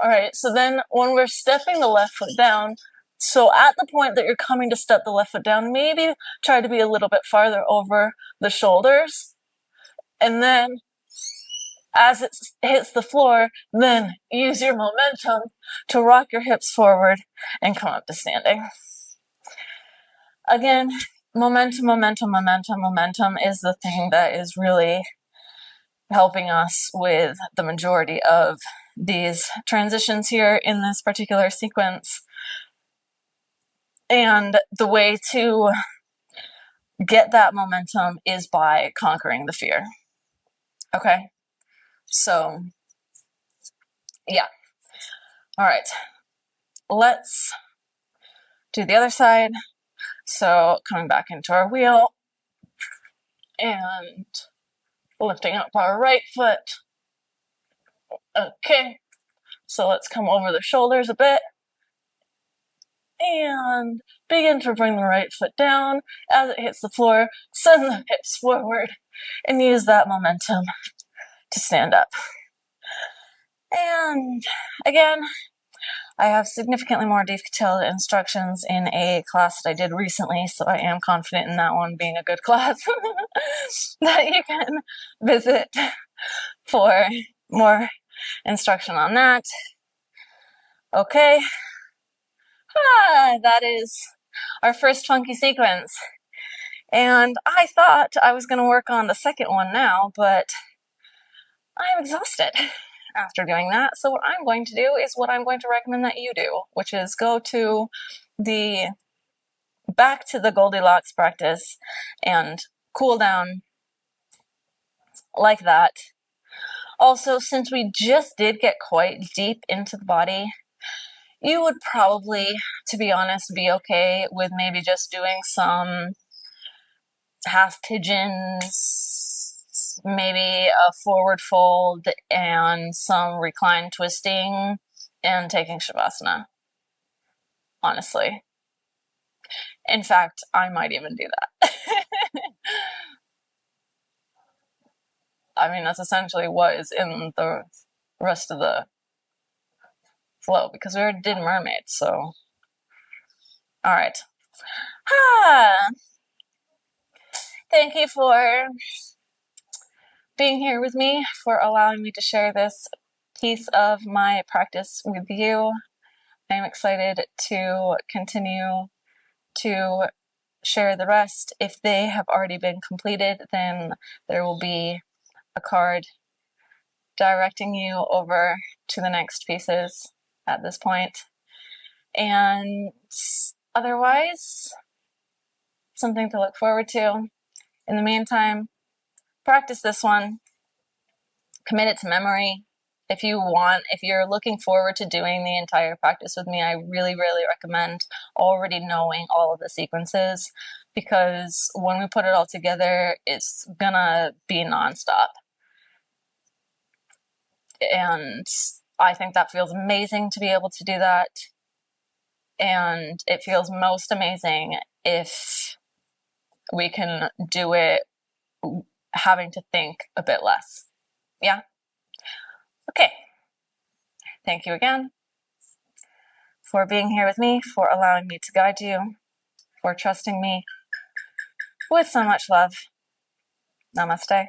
All right, so then when we're stepping the left foot down, so at the point that you're coming to step the left foot down, maybe try to be a little bit farther over the shoulders. And then as it hits the floor, then use your momentum to rock your hips forward and come up to standing. Again, momentum is the thing that is really helping us with the majority of these transitions here in this particular sequence. And the way to get that momentum is by conquering the fear. Okay, so yeah. All right, let's do the other side. So coming back into our wheel and lifting up our right foot. Okay, so let's come over the shoulders a bit and begin to bring the right foot down. As it hits the floor, send the hips forward and use that momentum to stand up. And again, I have significantly more detailed instructions in a class that I did recently, so I am confident in that one being a good class that you can visit for more instruction on that. Okay, that is our first funky sequence. And I thought I was going to work on the second one now, but I'm exhausted after doing that. So what I'm going to do is what I'm going to recommend that you do, which is go to back to the Goldilocks practice and cool down like that. Also, since we just did get quite deep into the body, you would probably, to be honest, be okay with maybe just doing some half pigeons, maybe a forward fold and some recline twisting and taking Shavasana, honestly. In fact, I might even do that. I mean, that's essentially what is in the rest of the flow, because we already did mermaid, so. All right. Thank you for being here with me, for allowing me to share this piece of my practice with you. I'm excited to continue to share the rest. If they have already been completed, then there will be a card directing you over to the next pieces at this point. And otherwise, something to look forward to. In the meantime, practice this one, commit it to memory. If you're looking forward to doing the entire practice with me, I really, really recommend already knowing all of the sequences, because when we put it all together, it's gonna be nonstop. And I think that feels amazing to be able to do that. And it feels most amazing if we can do it having to think a bit less. Yeah? Okay. Thank you again for being here with me, for allowing me to guide you, for trusting me with so much love. Namaste.